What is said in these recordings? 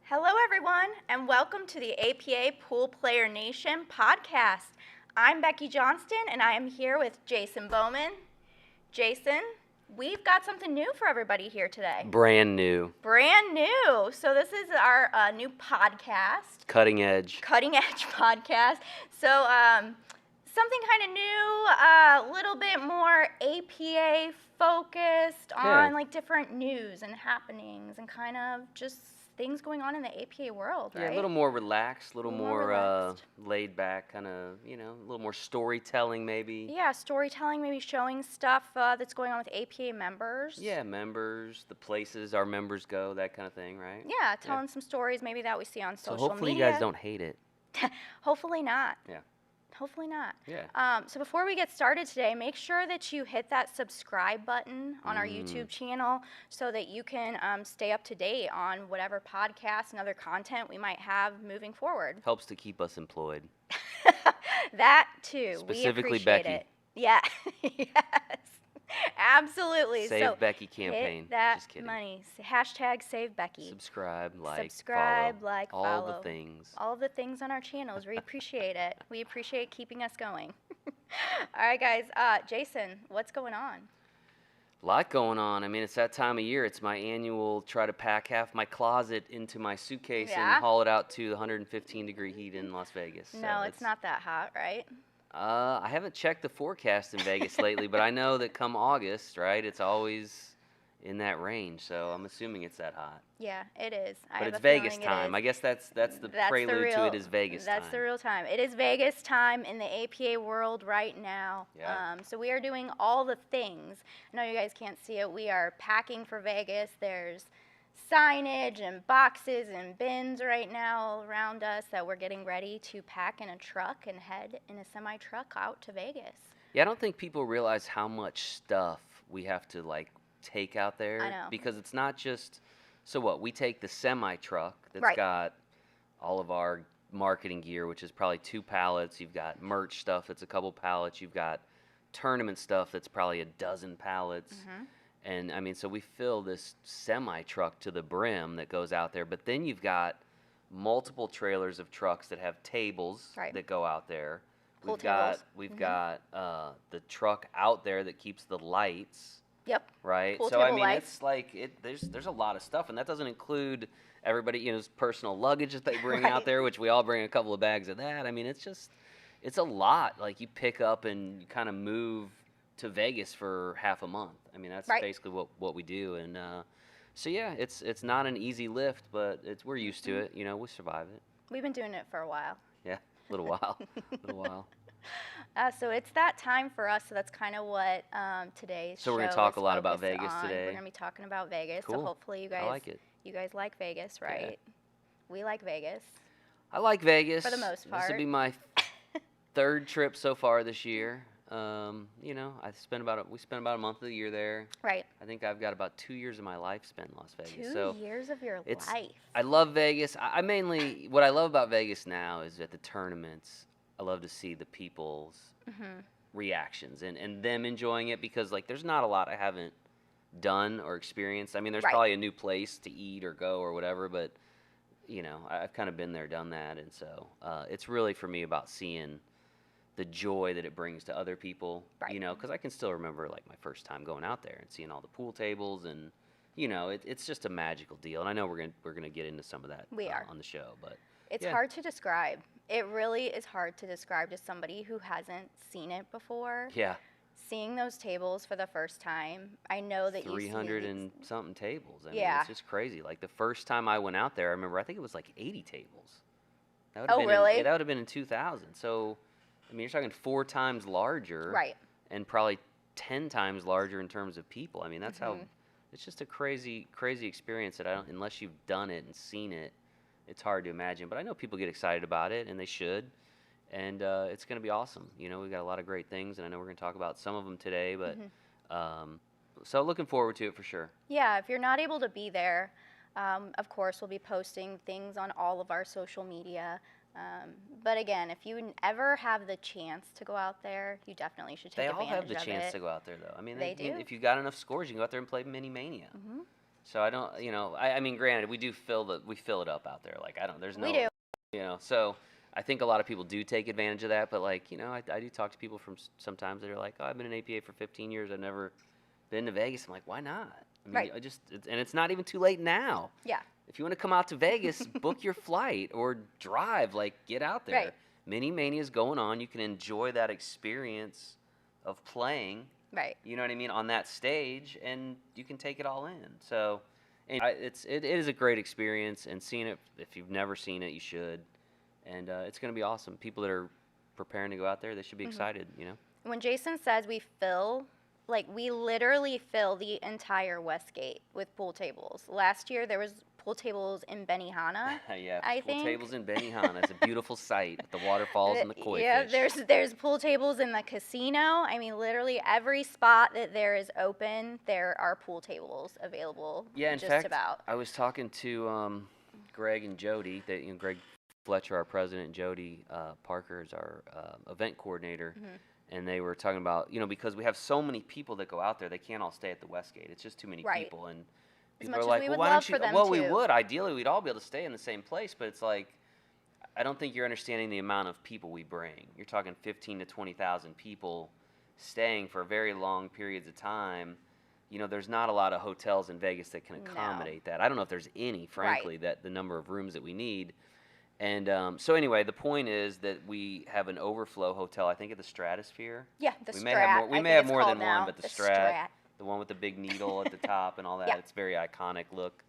Hello, everyone, and welcome to the APA Poolplayer Nation Podcast. I'm Becky Johnston, and I am here with Jason Bowman. Jason, we've got something new for everybody here today. Brand new. Brand new. So this is our new podcast. Cutting edge Podcast. So something kind of new, a little bit more APA focused on like different news and happenings and kind of just things going on in the APA world, right? Yeah, a little more relaxed, a little more relaxed. laid back, kind of, a little more storytelling maybe. Yeah, storytelling, maybe showing stuff that's going on with APA members. Yeah, members, the places our members go, that kind of thing, right? Yeah, telling some stories maybe that we see on social media. So hopefully you guys don't hate it. Hopefully not. Yeah. Hopefully not. Yeah. So before we get started today, make sure that you hit that subscribe button on our YouTube channel so that you can stay up to date on whatever podcasts and other content we might have moving forward. Helps to keep us employed. That too. Specifically we appreciate Becky. It. Yeah. Yes. Absolutely. Save so Becky campaign. Hit that Just kidding. money. Hashtag save Becky. Subscribe, Subscribe, follow. like, all follow. the things. All of the things on our channels. We appreciate it. We appreciate keeping us going. All right, guys. Jason, what's going on? A lot going on. I mean, it's that time of year. It's my annual try to pack half my closet into my suitcase and haul it out to the 115-degree heat in Las Vegas. No, So it's not that hot, right? I haven't checked the forecast in Vegas lately, but I know that come August, right, it's always in that range. So I'm assuming it's that hot. Yeah, it is. But it's Vegas time. I guess that's the prelude to it is Vegas time. That's the real time. It is Vegas time in the APA world right now. Yeah. So we are doing all the things. I know you guys can't see it. We are packing for Vegas. There's signage and boxes and bins right now all around us that we're getting ready to pack in a truck and head in a semi-truck out to Vegas. Yeah, I don't think people realize how much stuff we have to, take out there. I know. Because it's not just, so what, we take the semi-truck that's got all of our marketing gear, which is probably 2 pallets. You've got merch stuff that's a couple pallets. You've got tournament stuff that's probably a dozen pallets. Mm-hmm. And, I mean, so we fill this semi-truck to the brim that goes out there. But then you've got multiple trailers of trucks that have tables that go out there. We've got the truck out there that keeps the lights. Yep. Right? Pool So, I table mean, lights. it's there's a lot of stuff. And that doesn't include everybody's personal luggage that they bring out there, which we all bring a couple of bags of that. I mean, it's a lot. Like, you pick up and you kind of move to Vegas for half a month. I mean, that's basically what we do. And so yeah, it's not an easy lift, but we're used to it. We survive it. We've been doing it for a while. Yeah, a little while. So it's that time for us. So that's kind of what today's show So we're gonna talk is a lot about focused Vegas on. today. We're gonna be talking about Vegas. Cool. So hopefully you guys I like it. You guys like Vegas, right? Yeah. We like Vegas. I like Vegas. For the most part. This will be my third trip so far this year. We spent about a month of the year there. Right. I think I've got about 2 years of my life spent in Las Vegas. 2 years of your life. I love Vegas. I mainly, what I love about Vegas now is at the tournaments, I love to see the people's reactions and them enjoying it because, there's not a lot I haven't done or experienced. I mean, there's probably a new place to eat or go or whatever, but, I've kind of been there, done that. And so it's really, for me, about seeing the joy that it brings to other people, because I can still remember my first time going out there and seeing all the pool tables and, it's just a magical deal. And I know we're gonna get into some of that on the show, but it's hard to describe. It really is hard to describe to somebody who hasn't seen it before. Yeah. Seeing those tables for the first time, I know that 300 and something tables. I mean, Yeah. it's just crazy. The first time I went out there, I remember I think it was 80 tables. Oh, really? That would have been in 2000. So, I mean, you're talking 4 times larger. Right. And probably 10 times larger in terms of people. I mean, that's how, it's just a crazy, crazy experience that unless you've done it and seen it, it's hard to imagine. But I know people get excited about it, and they should. And it's going to be awesome. We've got a lot of great things, and I know we're going to talk about some of them today. But so looking forward to it for sure. Yeah, if you're not able to be there, of course, we'll be posting things on all of our social media. But again, if you ever have the chance to go out there, you definitely should take advantage of it. They all have the chance to go out there, though. I mean, They do. if you got enough scores, you can go out there and play Mini Mania. So I don't, I mean, granted, we fill it up out there. Like there's We no, do. so I think a lot of people do take advantage of that. But like, I do talk to people from sometimes that are like, oh, I've been in APA for 15 years. I've never been to Vegas. I'm like, why not? I mean, Right. And it's not even too late now. Yeah. If you want to come out to Vegas, book your flight or drive. Like, get out there. Right. Mini Mania's going on. You can enjoy that experience of playing. Right. You know what I mean, on that stage, and you can take it all in. So, and it is a great experience, and seeing it, if you've never seen it, you should. And it's going to be awesome. People that are preparing to go out there, they should be excited. When Jason says we literally fill the entire Westgate with pool tables. Last year there was pool tables in Benihana. Yeah, I pool think. tables in Benihana. It's a beautiful sight with the waterfalls and the koi Yeah, fish. there's pool tables in the casino. I mean, literally every spot that there is open, there are pool tables available. Yeah, in just fact, about. I was talking to Greg and Jody. Greg Fletcher, our president, and Jody Parker is our event coordinator. And they were talking about, because we have so many people that go out there, they can't all stay at the Westgate. It's just too many Right. people. And As people much are as like, we well, would why love don't you? for them Well, we to. would. Ideally, we'd all be able to stay in the same place. But it's like, I don't think you're understanding the amount of people we bring. You're talking 15 to 20,000 people staying for very long periods of time. There's not a lot of hotels in Vegas that can accommodate that. I don't know if there's any, frankly, that the number of rooms that we need. And so anyway, the point is that we have an overflow hotel, I think at the Stratosphere. Yeah, the we Strat. may have I more think it's than called one, now, but the Strat. Strat, the one with the big needle at the top and all that. Yeah. It's very iconic look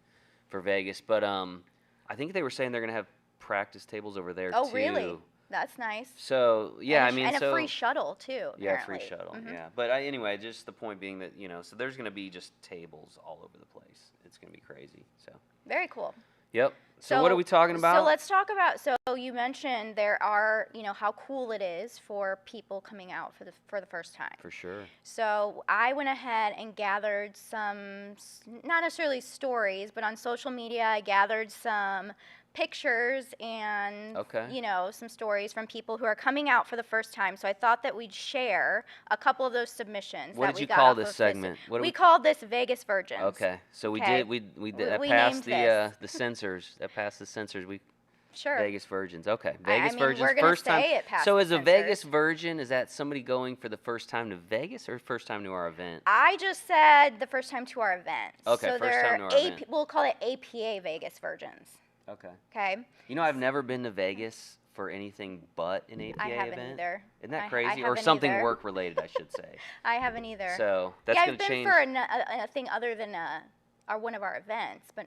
for Vegas. But I think they were saying they're going to have practice tables over there Oh, too. really? That's nice. So yeah, and a free shuttle too. Apparently. Yeah, free shuttle. Yeah, but anyway, just the point being that so there's going to be just tables all over the place. It's going to be crazy. So Very cool. Yep. So what are we talking about? So let's talk about. So you mentioned there are, how cool it is for people coming out for the first time. For sure. So I went ahead and gathered some, not necessarily stories, but on social media I gathered some pictures and some stories from people who are coming out for the first time. So I thought that we'd share a couple of those submissions. What that did we you got call off this of segment? We called this Vegas Virgins. Okay, so we Okay. did we We passed named the censors. That passed the censors. Sure. Vegas Virgins. Okay, I Vegas mean, Virgins we're gonna first time. say it passed So the is a censors. Vegas Virgin, is that somebody going for the first time to Vegas or first time to our event? I just said the first time to our event. Okay, so first time to our event. We'll call it APA Vegas Virgins. Okay. Okay. I've never been to Vegas for anything but an APA I haven't event. either. Isn't that I crazy? Or haven't something either. work related, I should say. I haven't either. So that's yeah, going to change. I've been for a thing other than one of our events, but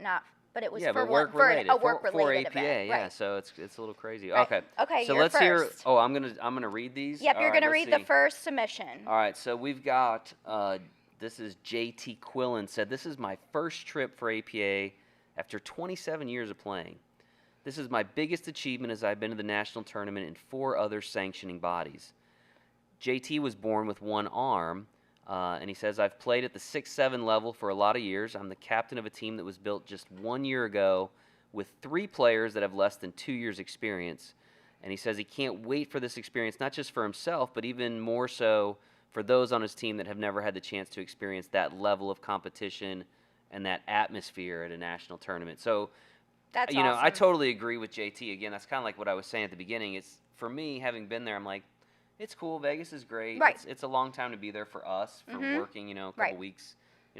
it was yeah, for but work for related. a work related for APA, event. yeah. Right. So it's a little crazy. Right. Okay. Okay. So you're let's hear. first. Oh, I'm gonna read these. Yep, All you're right, gonna let's read the see. first submission. All right, so we've got, this is JT Quillen said, this is my first trip for APA after 27 years of playing. This is my biggest achievement as I've been to the national tournament and 4 other sanctioning bodies. JT was born with one arm, and he says, I've played at the 6-7 level for a lot of years. I'm the captain of a team that was built just 1 year ago with 3 players that have less than 2 years experience. And he says he can't wait for this experience, not just for himself, but even more so for those on his team that have never had the chance to experience that level of competition and that atmosphere at a national tournament. So, That's I awesome. totally agree with JT. Again, that's kind of like what I was saying at the beginning. It's, for me, having been there, I'm like, it's cool. Vegas is great. Right. It's a long time to be there for us, for working, a couple Right. weeks.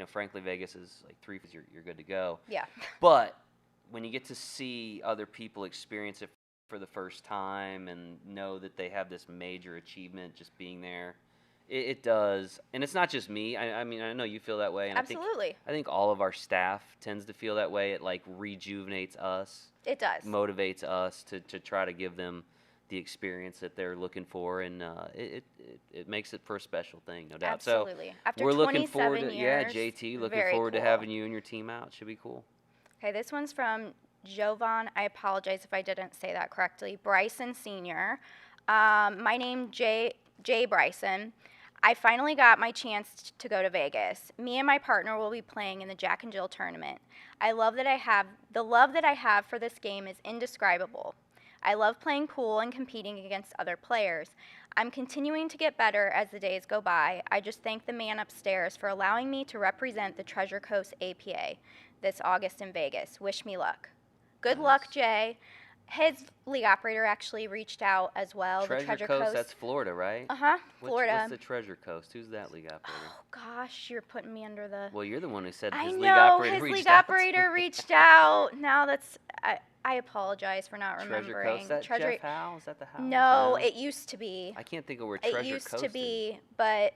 Frankly, Vegas is like 3 weeks, you're good to go. Yeah. But when you get to see other people experience it for the first time and know that they have this major achievement just being there, it does. And it's not just me. I mean, I know you feel that way. And Absolutely. I think all of our staff tends to feel that way. It like rejuvenates us. It does. Motivates us to try to give them the experience that they're looking for, and it makes it for a special thing, no doubt. Absolutely. So After we're looking 27 forward to, years, JT, looking very forward to cool. having you and your team out. Should be cool. Okay, this one's from Jovan. I apologize if I didn't say that correctly. Bryson Sr. My name Jay Bryson. I finally got my chance to go to Vegas. Me and my partner will be playing in the Jack and Jill tournament. The love that I have for this game is indescribable. I love playing pool and competing against other players. I'm continuing to get better as the days go by. I just thank the man upstairs for allowing me to represent the Treasure Coast APA. this August in Vegas. Wish me luck. Good Nice. luck, Jay. His league operator actually reached out as well. Treasure the Treasure Coast, that's Florida, right? Florida. What's the Treasure Coast? Who's that league operator? Oh gosh, you're putting me under the. Well, you're the one who said I his league know operator his reached league out. operator reached out. Now that's I apologize for not Treasure remembering. Coast. Is that Treasure. Jeff Howe? Is that the Howe? No, it used to be. I can't think of where Treasure It used Coast to be, but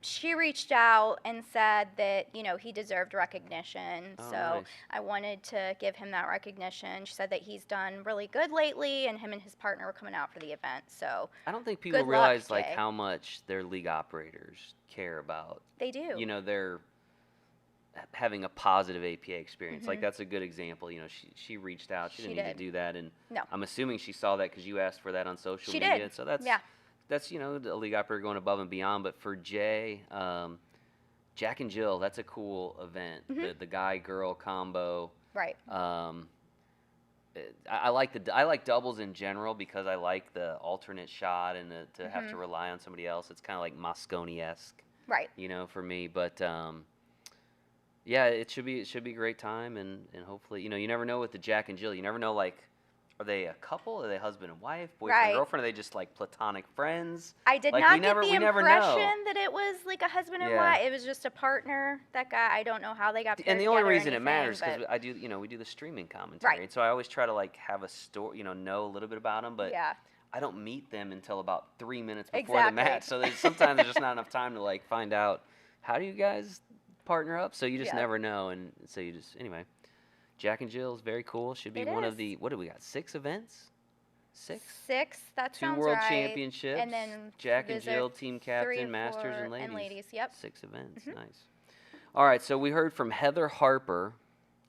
she reached out and said that he deserved recognition. Oh, so nice. I wanted to give him that recognition. She said that he's done really good lately, and him and his partner were coming out for the event. So I don't think people good luck, realize like Jay. how much their league operators care about. They do. They're having a positive APA experience. Like that's a good example. She reached out. She didn't need to do that, and No. I'm assuming she saw that because you asked for that on social She media. did. So that's the league operator going above and beyond. But for Jay, Jack and Jill, that's a cool event. The guy girl combo. Right. I like doubles in general because I like the alternate shot and to have to rely on somebody else. It's kind of like Moscone-esque. Right. For me, but yeah, it should be a great time, and hopefully, you never know with the Jack and Jill. You never know, like, are they a couple? Are they husband and wife, boyfriend and girlfriend? Are they just like platonic friends? I did like, not we get never, the we never impression know. that it was like a husband and Yeah. wife. It was just a partner. That guy, I don't know how they got paired And the only together or reason it anything, matters because but- I do, we do the streaming commentary, Right. and so I always try to like have a story, know a little bit about them, but yeah. I don't meet them until about 3 minutes before Exactly. the match. So sometimes there's just not enough time to like find out how do you guys partner up. So you just Yeah. never know, and so you just anyway. Jack and Jill is very cool. Should be It one is. of the what do we got? 6 events? 6? That Two sounds world right. championships. And then Jack and those are Jill team captain, 3 masters and and ladies. Yep. 6 events. Nice. All right, so we heard from Heather Harper.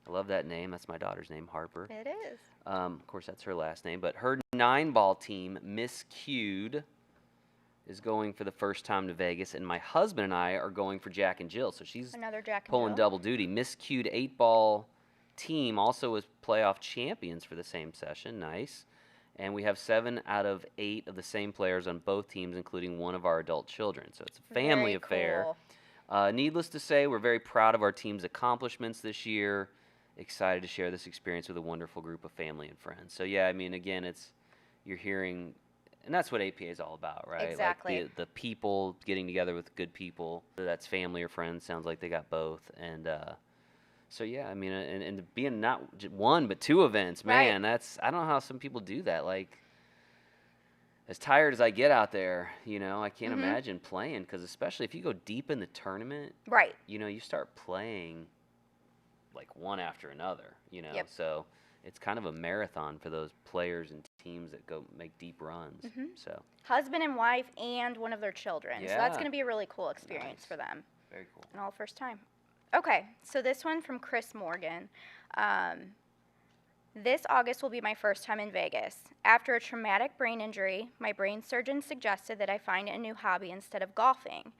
I love that name. That's my daughter's name, Harper. It is. Of course, that's her last name. But her 9-ball team, Miss Cued, is going for the first time to Vegas, and my husband and I are going for Jack and Jill. So she's Another Jack and pulling Jill. double duty. Miss Cued 8-ball team also was playoff champions for the same session. Nice. And we have 7 out of 8 of the same players on both teams, including one of our adult children. So it's a family Very affair. cool. Needless to say, we're very proud of our team's accomplishments this year. Excited to share this experience with a wonderful group of family and friends. So yeah, I mean, again, you're hearing, and that's what APA is all about, right? Exactly. Like the people getting together with good people. Whether that's family or friends. Sounds like they got both. And so yeah, I mean, and being not one but 2 events, man, I don't know how some people do that. Like, as tired as I get out there, I can't imagine playing, because especially if you go deep in the tournament, Right. you start playing like one after another, Yep. So it's kind of a marathon for those players and teams that go make deep runs. So Husband and wife and one of their children. So that's going to be a really cool experience Nice. for them. very cool. And all first time. Okay, so this one from Chris Morgan. This August will be my first time in Vegas. After a traumatic brain injury, my brain surgeon suggested that I find a new hobby instead of golfing.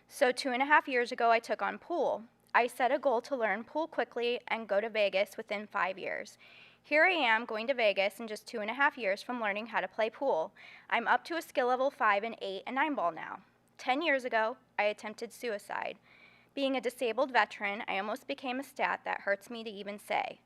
So 2.5 years ago, I took on pool. I set a goal to learn pool quickly and go to Vegas within 5 years. Here I am going to Vegas in just 2.5 years from learning how to play pool. I'm up to a skill level 5 and 8 and 9 ball now. 10 years ago, I attempted suicide. Being a disabled veteran, I almost became a stat that hurts me to even say.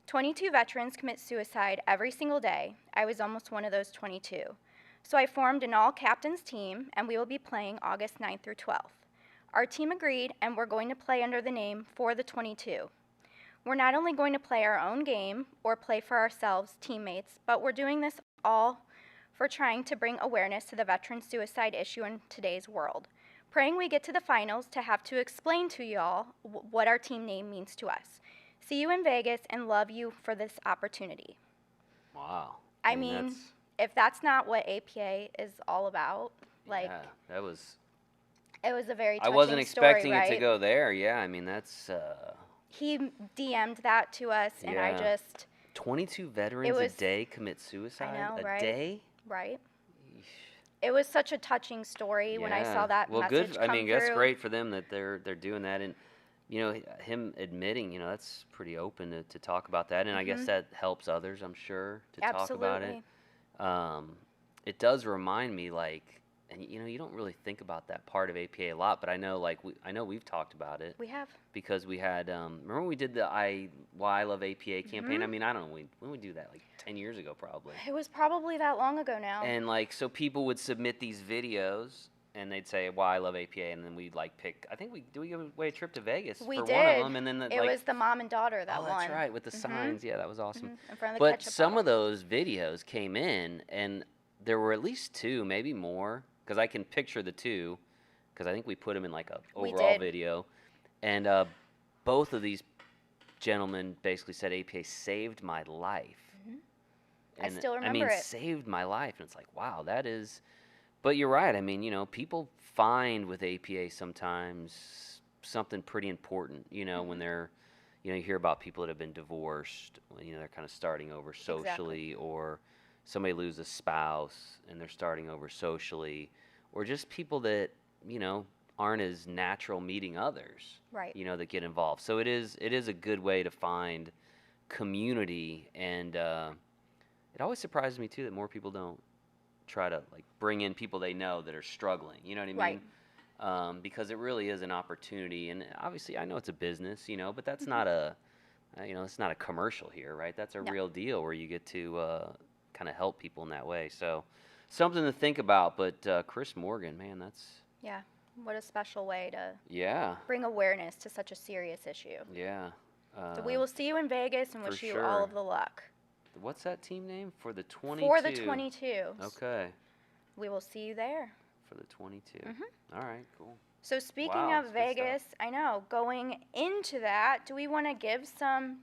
22 veterans commit suicide every single day. I was almost one of those 22. So I formed an all-captains team, and we will be playing August 9th through 12th. Our team agreed, and we're going to play under the name For the 22. We're not only going to play our own game or play for ourselves, teammates, but we're doing this all for trying to bring awareness to the veteran suicide issue in today's world. Praying we get to the finals to have to explain to y'all what our team name means to us. See you in Vegas and love you for this opportunity. Wow. I mean, if that's not what APA is all about, like, yeah, that was. it was a very touching I wasn't expecting story, it to right? go there. Yeah, I mean that's. He DM'd that to us, and I Yeah. just, 22 veterans was- a day commit suicide. know, a right? day. right? It was such a touching story when I saw that well, message good. come I mean, through. that's great for them that they're doing that, and him admitting, that's pretty open to talk about that, and I guess that helps others, I'm sure, to talk about it. Absolutely. It does remind me, like, and you don't really think about that part of APA a lot, but I know we've talked about it We have. because we had remember when we did the Why I Love APA campaign? I mean, I don't know when we do that, like 10 years ago probably. It was probably that long ago now. And like so people would submit these videos and they'd say Why I Love APA, and then we'd like pick. I think we give away a trip to Vegas We for did. one of them, and then It was the mom and daughter that oh, won. that's right, with the signs. Yeah, that was awesome. In front of the But ketchup some bottle. of those videos came in, and there were at least 2, maybe more, because I can picture the 2, because I think we put them in like a We overall did. video, and both of these gentlemen basically said APA saved my life. I still remember I mean, it. saved my life, and it's like, wow, that is. But you're right. I mean, people find with APA sometimes something pretty important. When they're, you hear about people that have been divorced. When, they're kind of starting over socially, or somebody loses a spouse and they're starting over socially, or just people that aren't as natural meeting others. Right. That get involved. So it is a good way to find community, and it always surprises me too that more people don't try to like bring in people they know that are struggling. You know what I mean? Right. Because it really is an opportunity, and obviously I know it's a business, but that's not a, it's not a commercial here, right? That's a real deal where you get to kind of help people in that way. So something to think about. But Chris Morgan, man, that's what a special way to yeah, bring awareness to such a serious issue. yeah. So we will see you in Vegas and for wish you sure. all of the luck. What's that team name for the 22? For the 22. Okay. We will see you there. For the 22. All right, cool. So speaking Wow, of that's good stuff. Vegas, I know, going into that, do we want to give some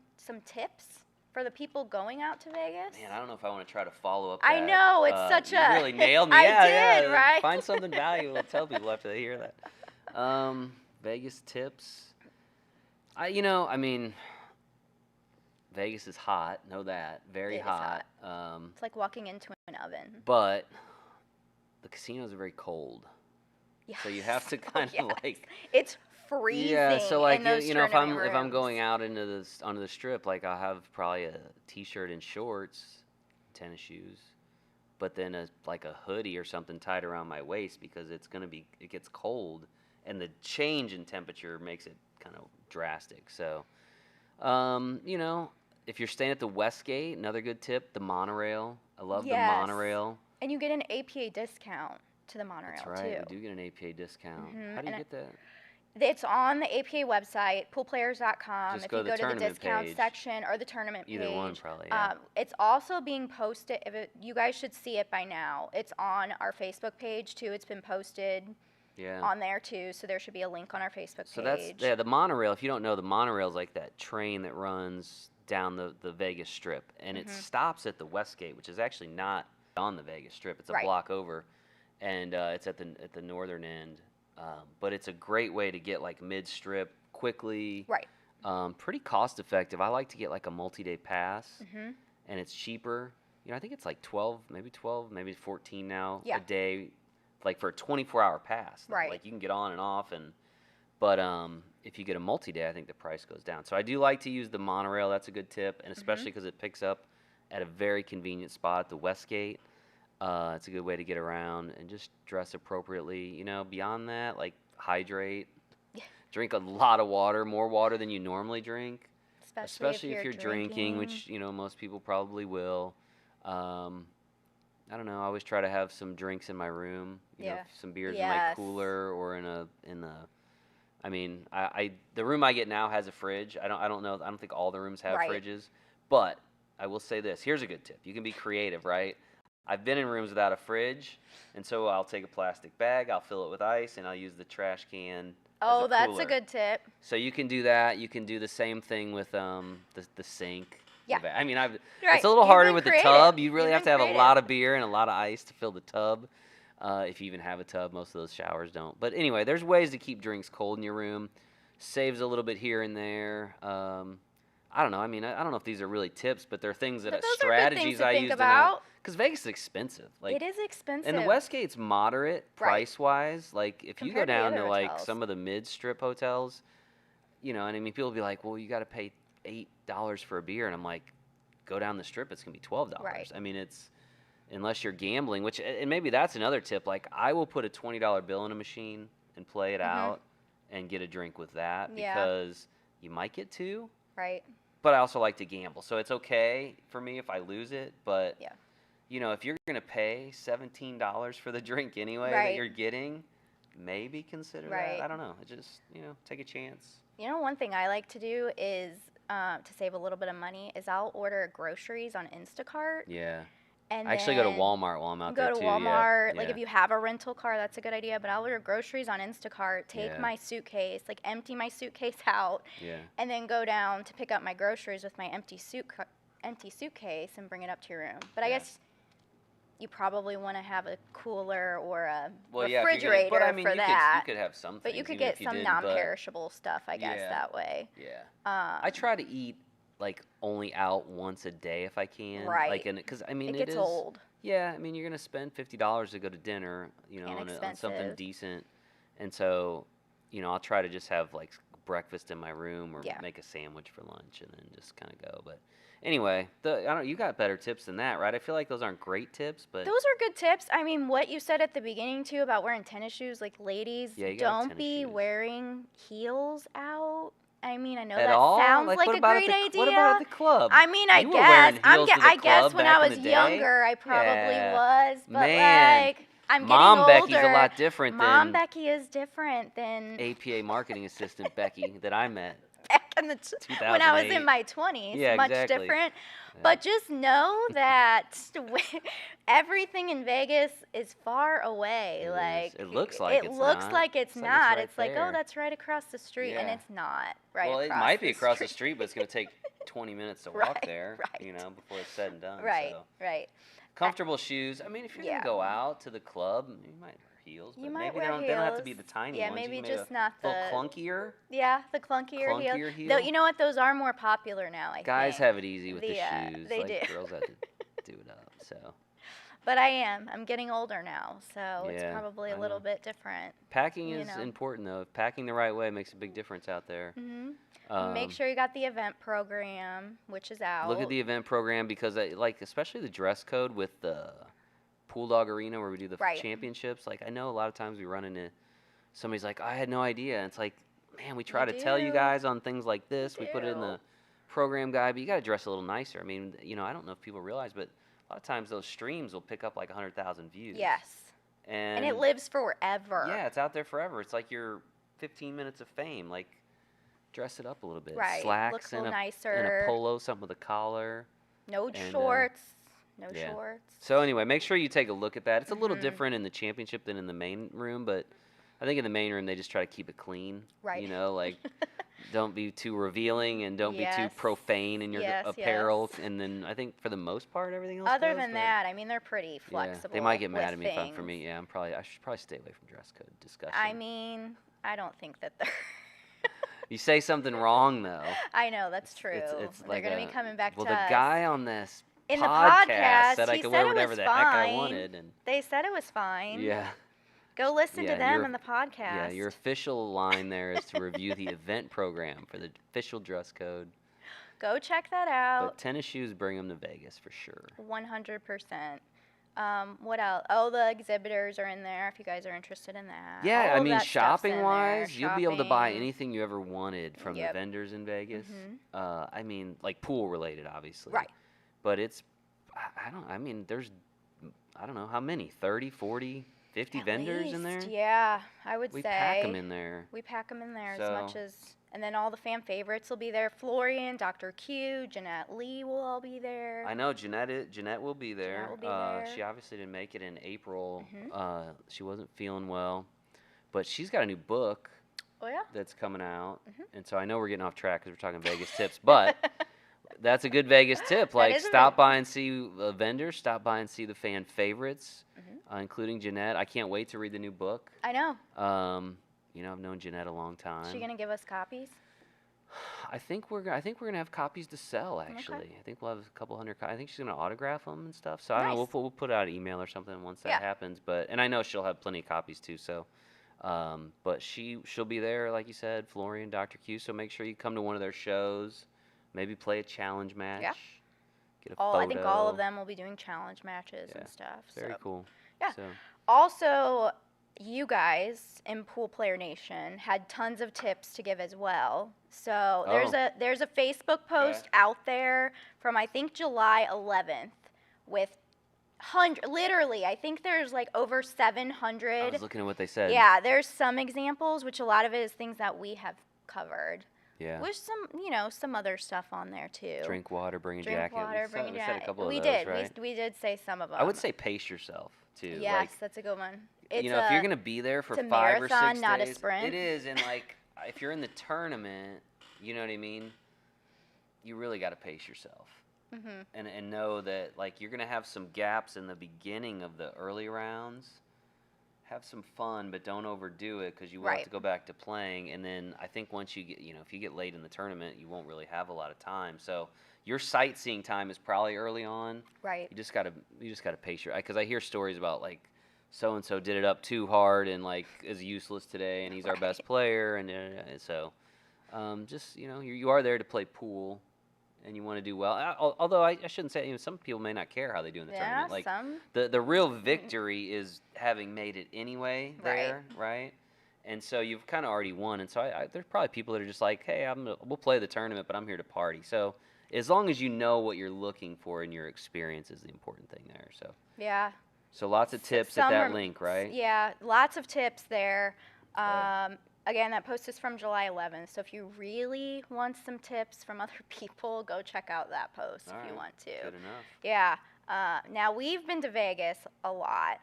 tips for the people going out to Vegas? Man, I don't know if I want to try to follow up I that. know, it's such you a- really nailed me. I yeah, did, right? Find something valuable. Tell people after they hear that. Vegas tips. I mean, Vegas is hot. Know that. Very It is hot. It's like walking into an oven. But the casinos are very cold. Yes. So you have to kind of like. It's freezing. Yeah, so like in those if I'm tournament if I'm rooms. going out onto the strip, like I'll have probably a t-shirt and shorts, tennis shoes, but then a hoodie or something tied around my waist because it gets cold, and the change in temperature makes it kind of drastic. So, if you're staying at the Westgate, another good tip, the monorail. I love the Yes. monorail. And you get an APA discount to the monorail That's right. too. We do get an APA discount. Mhm, How do you and get that? It's on the APA website, poolplayers.com. Just If go you to the go to the tournament discount page. section or the tournament Either page. one, probably, yeah. It's also being posted. You guys should see it by now. It's on our Facebook page too. It's been posted Yeah. on there too. So there should be a link on our Facebook So page. the monorail. If you don't know, the monorail is like that train that runs down the Vegas Strip, and it stops at the Westgate, which is actually not on the Vegas Strip. It's a Right. block over, and it's at the northern end. But it's a great way to get like mid-strip quickly. Right. Pretty cost effective. I like to get like a multi-day pass, Mhm. and it's cheaper. I think it's like 12, maybe 14 now Yeah. a day, like for a 24-hour pass. Right. Like you can get on and off, but if you get a multi-day, I think the price goes down. So I do like to use the monorail. That's a good tip, and especially because it picks up at a very convenient spot at the Westgate. It's a good way to get around and just dress appropriately. Beyond that, like hydrate, drink a lot of water, more water than you normally drink, especially if you're drinking, which most people probably will. I don't know. I always try to have some drinks in my room. Some beers in my Yes. cooler or in the. I mean, the room I get now has a fridge. I don't know. I don't think all the rooms have Right. fridges, but I will say this. Here's a good tip. You can be creative, right? I've been in rooms without a fridge, and so I'll take a plastic bag, I'll fill it with ice, and I'll use the trash can. Oh, as a that's cooler. a good tip. So you can do that. You can do the same thing with the sink. Yeah. I mean, Right. it's a little You've harder been with creative. the tub. You really You've have to been have a creative. lot of beer and a lot of ice to fill the tub. If you even have a tub, most of those showers don't. But anyway, there's ways to keep drinks cold in your room. Saves a little bit here and there. I don't know. I mean, I don't know if these are really tips, but they're things But that those are good things strategies to I think use about. because Vegas is expensive. Like It is expensive. and the Westgate's moderate Right. price-wise. Like if you go Compared to the down to other like hotels. some of the mid-strip hotels, and I mean, people will be like, "Well, you got to pay $8 for a beer," and I'm like, "Go down the strip, it's gonna be $12." Right. I mean, it's unless you're gambling, which, and maybe that's another tip. Like, I will put a $20 bill in a machine and play it out and get a drink with that because you might get two. Right. But I also like to gamble. So it's okay for me if I lose it. But, you know, if you're going to pay $17 for the drink anyway that you're getting, maybe consider that. I don't know. Just, you know, take a chance. You know, one thing I like to do is to save a little bit of money is I'll order groceries on Instacart. Yeah. And I actually go to Walmart while I'm out there, too. Go to Walmart. Yeah. Like, if you have a rental car, that's a good idea. But I'll order groceries on Instacart, take my suitcase, like, empty my suitcase out, and then go down to pick up my groceries with my empty suitcase and bring it up to your room. But I guess you probably want to have a cooler or a refrigerator for that. You could have some things. But you could get some non-perishable stuff, I guess, that way. Yeah. I try to eat, like, only out once a day if I can. Right. Like, because, I mean, it gets old. Yeah, I mean, you're going to spend $50 to go to dinner, you know, on something decent. And so, you know, I'll try to just have, like, breakfast in my room or make a sandwich for lunch and then just kind of go. But anyway, you got better tips than that, right? I feel like those aren't great tips, but those are good tips. I mean, what you said at the beginning too about wearing tennis shoes, like, ladies, don't be wearing heels out. I mean, I know that sounds like a great idea. What about at the club? I mean, I guess when I was younger, I probably was, but like, I'm getting older. Mom Becky's a lot different than Mom Becky is different than APA marketing assistant Becky that I met back in the when I was in my 20s. Yeah, much different. But just know that everything in Vegas is far away. It looks like it's not. It's like, oh, that's right across the street, and it's not right across the street. Well, it might be across the street, but it's going to take 20 minutes to walk there, you know, before it's said and done. Right. Comfortable shoes. I mean, if you're going to go out to the club, you might wear heels, but maybe they don't have to be the tiny ones. Yeah, maybe just not the... A little clunkier? Yeah, the clunkier heel. Though, you know what? Those are more popular now, I think. Guys have it easy with the shoes. They do. Girls have to do it up, so... But I'm getting older now, so it's probably a little bit different. Packing is important, though. Packing the right way makes a big difference out there. Make sure you got the event program, which is out. Look at the event program because, especially the dress code with the Pool Dog Arena where we do the championships. Like, I know a lot of times we run into somebody's like, I had no idea. And it's like, man, we try to tell you guys on things like this. We put it in the program guide, but you got to dress a little nicer. I mean, you know, I don't know if people realize, but a lot of times those streams will pick up like 100,000 views. Yes. And it lives forever. Yeah, it's out there forever. It's like your 15 minutes of fame. Like, dress it up a little bit. Right. Slacks looks a little and nicer. And a polo, something with a collar. No shorts. No shorts. So anyway, make sure you take a look at that. It's a little different in the championship than in the main room, but I think in the main room they just try to keep it clean. Right. You know, like don't be too revealing and don't be too profane in your apparel. And then I think for the most part everything else. Other than that, I mean, they're pretty flexible. They might get mad at me if I'm for me. Yeah, I should probably stay away from dress code discussion. I mean, I don't think that they're. You say something wrong though. I know, that's true. It's they're going to be coming back to us. Well, the guy on this in the podcast said I could wear whatever the heck I wanted. And they said it was fine. Yeah. Go listen to them on the podcast. Yeah, your official line there is to review the event program for the official dress code. Go check that out. But tennis shoes, bring them to Vegas for sure. 100%. What else? Oh, the exhibitors are in there if you guys are interested in that. Yeah, I mean, shopping-wise, you'll be able to buy anything you ever wanted from the vendors in Vegas. I mean, like pool-related, obviously. Right. But it's, I don't know, how many? 30, 40, 50 vendors in there? Yeah, I would say. We pack them in there. We pack them in there as much as... And then all the fan favorites will be there. Florian, Dr. Q, Jeanette Lee will all be there. I know Jeanette will be there. Jeanette will be there. She obviously didn't make it in April. She wasn't feeling well. But she's got a new book that's coming out. And so I know we're getting off track because we're talking Vegas tips. But that's a good Vegas tip. Like, stop by and see a vendor. Stop by and see the fan favorites, including Jeanette. I can't wait to read the new book. I know. You know, I've known Jeanette a long time. Is she gonna give us copies? I think we're gonna have copies to sell. Actually, I think we'll have a couple hundred. I think she's gonna autograph them and stuff. So I don't know. We'll put out an email or something once that happens. And I know she'll have plenty of copies too. So, but she'll be there, like you said, Florian, Dr. Q. So make sure you come to one of their shows. Maybe play a challenge match. Get a photo. I think all of them will be doing challenge matches and stuff. Very cool. Yeah. So. Also, you guys in Pool Player Nation had tons of tips to give as well. So there's a Facebook post out there from I think July 11th with literally I think there's like over 700. I was looking at what they said. Yeah, there's some examples, which a lot of it is things that we have covered. Yeah. With some other stuff on there too. Drink water, bring a Drink jacket. water, bring a jacket. Said a couple of we those, did. Right? We did say some of them. I would say pace yourself too. Yes, like, that's a good one. It's if you're gonna be there for 5 marathon, or 6 days, not a sprint. It is, and like if you're in the tournament, you know what I mean. You really got to pace yourself, and know that like you're gonna have some gaps in the beginning of the early rounds. Have some fun, but don't overdo it because you will have to go back to playing. And then I think once you get, if you get late in the tournament, you won't really have a lot of time. So your sightseeing time is probably early on. Right. You just gotta pace your. Because I hear stories about like so and so did it up too hard and like is useless today, and he's our best player, and so just you are there to play pool. And you want to do well. Although I shouldn't say, some people may not care how they do in the tournament. Like some. The real victory is having made it anyway there, right? And so you've kind of already won. And so there's probably people that are just like, hey, we'll play the tournament, but I'm here to party. So as long as you know what you're looking for in your experience is the important thing there. So yeah. So lots of tips at that link, right? Yeah, lots of tips there. Again, that post is from July 11th, so if you really want some tips from other people, go check out that post if you want to. Good enough. Yeah. Now, we've been to Vegas a lot,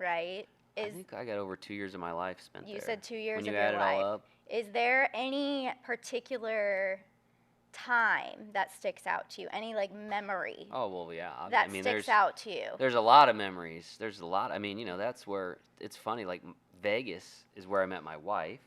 right? I think I got over 2 years of my life spent there. You said 2 years of your life. When you add it all up. Is there any particular time that sticks out to you? Any, like, memory? Oh, well, yeah. That sticks out to you? There's a lot of memories. There's a lot. I mean, that's where it's funny. Like, Vegas is where I met my wife.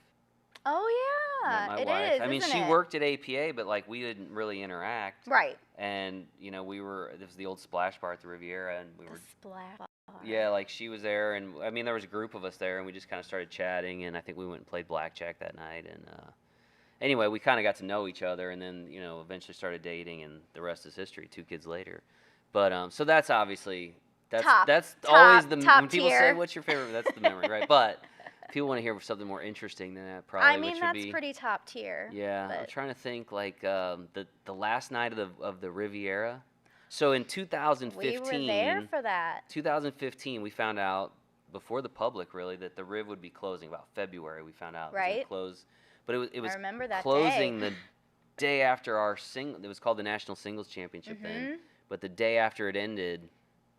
Oh, yeah, it is. I mean, she worked at APA, but like we didn't really interact. Right. And this was the old splash bar at the Riviera, and we were. Splash bar. Yeah, like she was there, and I mean there was a group of us there, and we just kind of started chatting, and I think we went and played blackjack that night, and anyway, we kind of got to know each other, and then eventually started dating, and the rest is history. 2 kids later, but so that's obviously that's always the top when people tier. say what's your favorite, that's the memory, right? But people want to hear something more interesting than that, probably. I mean, that's pretty top tier. Yeah, I'm trying to think like the last night of the Riviera. So in 2015, we were there for that. 2015, we found out before the public really that the Riv would be closing. About February, we found out it was closed, but it was I remember that closing the day after our It was called the National Singles Championship then, but the day after it ended,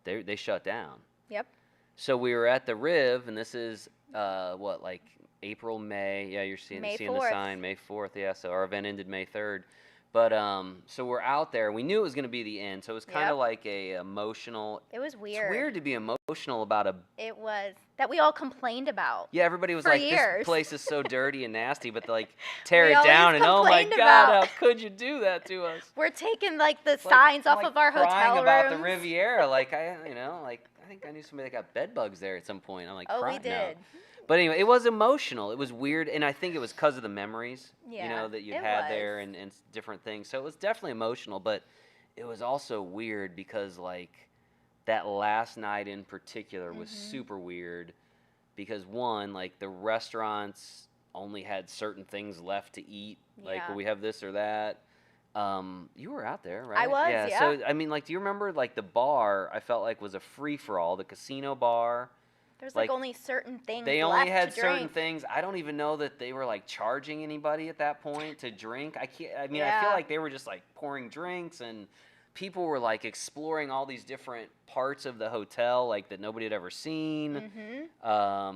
they shut down. Yep. So we were at the Riv, and this is like April, May. Yeah, you're seeing the sign, May 4th. Yeah, so our event ended May 3rd. But so we're out there. We knew it was going to be the end, so it was kind of like a emotional. It was weird. It's weird to be emotional about It was that we all complained about. Yeah, everybody was like, years. "This place is so dirty and nasty," but like tear it down and oh my God, how could you do that to us? We're taking like the signs off of our hotel rooms. Crying about the Riviera, like I think I knew somebody that got bed bugs there at some point. I'm like, we did. No. But anyway, it was emotional. It was weird, and I think it was because of the memories, yeah, that you had there and different things. So it was definitely emotional, but it was also weird because, like, that last night in particular was super weird because, one, like, the restaurants only had certain things left to eat. Like, we have this or that. You were out there, right? I was, yeah. So, I mean, like, do you remember, like, the bar I felt like was a free-for-all, the casino bar? There's like only certain things They left only had to drink. certain things. I don't even know that they were like charging anybody at that point to drink. I can't. I mean, Yeah. I feel like they were just like pouring drinks, and people were like exploring all these different parts of the hotel, like that nobody had ever seen. I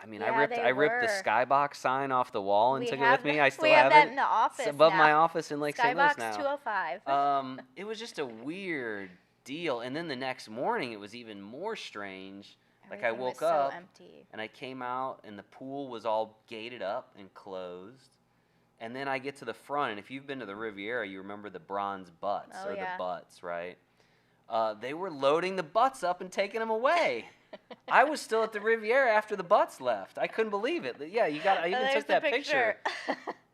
mean, Yeah, I ripped the Skybox sign off the wall and took it with me. I still we have that it. in the office It's above now. my office in Lake St. Louis Skybox now. 205. It was just a weird deal, and then the next morning it was even more strange. Like I woke up and I came out and the pool was all gated up and closed. And then I get to the front, and if you've been to the Riviera, you remember the bronze butts the butts, right? They were loading the butts up and taking them away. I was still at the Riviera after the butts left. I couldn't believe it. Yeah, I even took that picture.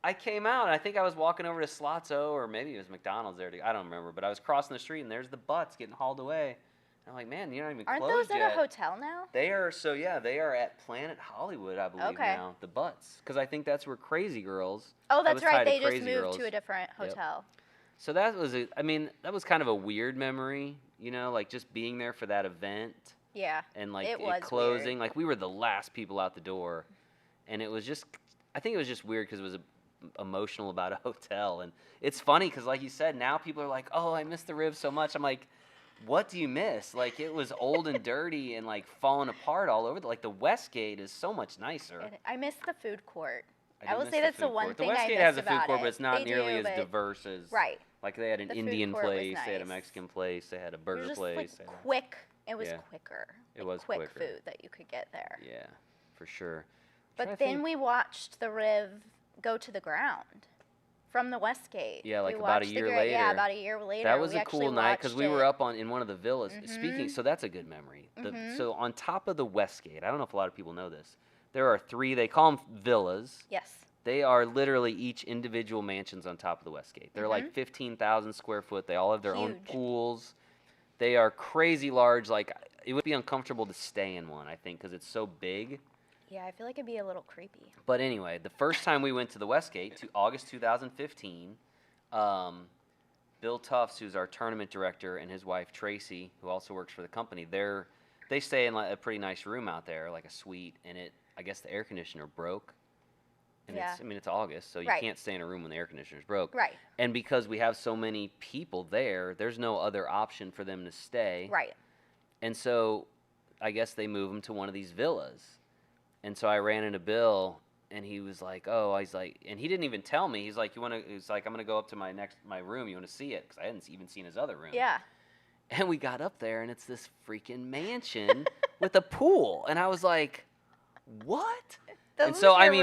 I came out, and I think I was walking over to Slotso, or maybe it was McDonald's there. I don't remember, but I was crossing the street, and there's the butts getting hauled away. And I'm like, man, you're not even Aren't closed those yet. at a hotel now? They are, they are at Planet Hollywood, I believe, now, the butts. Because I think that's where Crazy Girls. Oh, that's right. They just Crazy moved Girls. to a different hotel. Yep. So that was kind of a weird memory, like just being there for that event. Yeah. And like it was closing, weird. like we were the last people out the door. And it was just, I think it was just weird because it was emotional about a hotel. And it's funny because, like you said, now people are like, oh, I miss the Riv so much. I'm like, what do you miss? Like, it was old and dirty and like falling apart all over. Like, the Westgate is so much nicer. I miss the food court. I will say that's the one thing I miss about it. The Westgate has a food court, but it's not nearly as diverse as. Right. Like, they had an Indian place, they had a Mexican place, they had a burger place. Like quick. It was quicker. It was quick quicker. food that you could get there. Yeah, for sure. But then we watched the Riv go to the ground from the Westgate. Yeah, like about a year later. Yeah, about a year later. That was a cool night because we were up in one of the villas. Mm-hmm. So that's a good memory. So on top of the Westgate, I don't know if a lot of people know this, there are 3, they call them villas. Yes. They are literally each individual mansions on top of the Westgate. They're like 15,000 square foot. They all have their own pools. They are crazy large. Like, it would be uncomfortable to stay in one, I think, because it's so big. Yeah, I feel like it'd be a little creepy. But anyway, the first time we went to the Westgate, to August 2015, Bill Tufts, who's our tournament director, and his wife Tracy, who also works for the company, they stay in like a pretty nice room out there, like a suite, and I guess the air conditioner broke. And it's August, so you can't stay in a room when the air conditioner's broke. Right. And because we have so many people there, there's no other option for them to stay. Right. And so I guess they move them to one of these villas. And so I ran into Bill, and he was like, and he didn't even tell me. He's like, I'm going to go up to my room. You want to see it? Because I hadn't even seen his other room. Yeah. And we got up there, and it's this freaking mansion with a pool. And I was like, what? And so, I think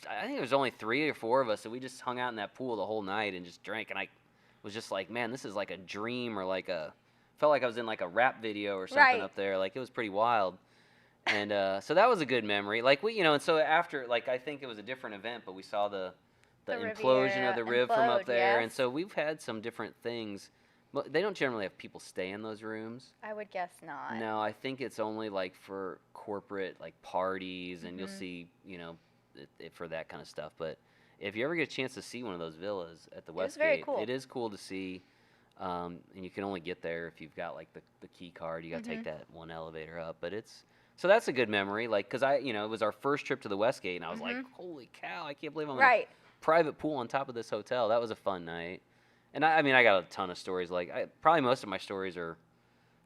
there was only 3 or 4 of us, and we just hung out in that pool the whole night and just drank. And I was just like, man, this is like a dream, or felt like I was in like a rap video or something up there. Like, it was pretty wild. And so that was a good memory. Like, and so after, like, I think it was a different event, but we saw the implosion of the Riv from up there. Yes. And so we've had some different things. But they don't generally have people stay in those rooms. I would guess not. No, I think it's only like for corporate like parties, and you'll see, for that kind of stuff. But if you ever get a chance to see one of those villas at the Westgate, it is cool to see. And you can only get there if you've got like the key card. You got to take that one elevator up. But so that's a good memory. Like, because it was our first trip to the Westgate, and I was like, holy cow, I can't believe I'm in a private pool on top of this hotel. That was a fun night. And I got a ton of stories. Like, probably most of my stories are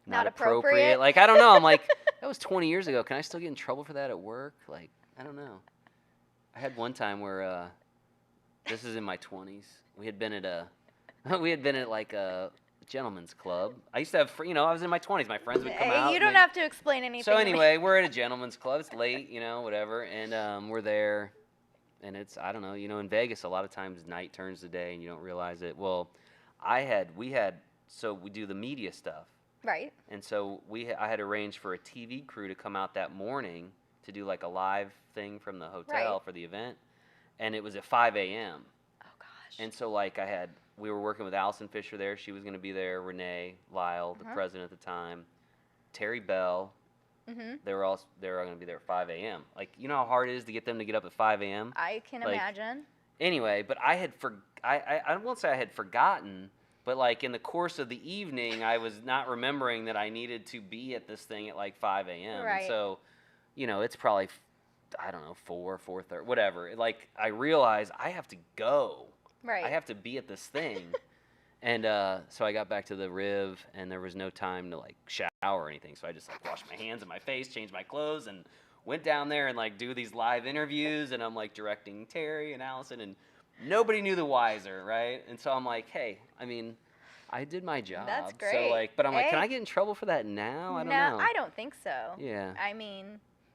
not appropriate. Like, I don't know. I'm like, that was 20 years ago. Can I still get in trouble for that at work? Like, I don't know. I had one time where this is in my 20s. We had been at like a gentleman's club. I used to have, I was in my 20s. My friends would come out. You don't have to explain anything. So anyway, we're at a gentleman's club. It's late, whatever, and we're there. And it's, I don't know, in Vegas, a lot of times night turns to day and you don't realize it. Well, so we do the media stuff. Right. And so I had arranged for a TV crew to come out that morning to do like a live thing from the hotel for the event. And it was at 5 a.m. Oh, gosh. And so like we were working with Allison Fisher there. She was going to be there. Renee Lyle, the president at the time. Terry Bell. They were all going to be there at 5 a.m. Like, you know how hard it is to get them to get up at 5 a.m.? I can imagine. Anyway, but I won't say I had forgotten, but like in the course of the evening, I was not remembering that I needed to be at this thing at like 5 a.m. Right. And so, it's probably, I don't know, 4:30, whatever. Like, I realized I have to go. Right. I have to be at this thing. And so I got back to the Riv, and there was no time to like shower or anything. So I just like washed my hands and my face, changed my clothes, and went down there and like do these live interviews. And I'm like directing Terry and Allison, and nobody knew the wiser, right? And so I'm like, hey, I did my job. That's great. So like, but I'm like, can I get in trouble for that now? I don't know. No, I don't think so. Yeah.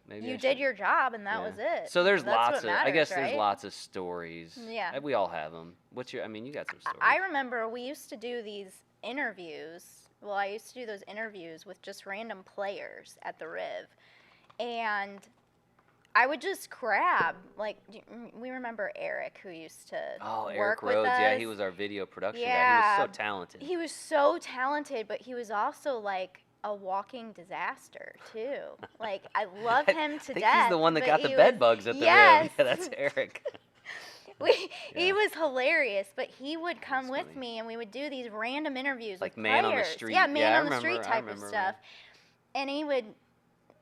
Maybe you did your job, and that was it. So there's lots of, I guess there's lots of stories. Yeah. We all have them. You got some stories. I remember we used to do these interviews. Well, I used to do those interviews with just random players at the Riv. And I would just grab, like, we remember Eric, who used to Eric work with Rhodes. us. Yeah, he was our video production guy. He Yeah. was so talented. He was so talented, but he was also like a walking disaster too. Like, I love him to I think death. he's the one that but got the he bed was- bugs at the yes. Riv. Yeah, that's Eric. He was hilarious, but he would come That's with funny. me, and we would do these random interviews Like with Man on the players. Street. Yeah, man Yeah, I on the street remember- I type of remember, stuff. And he would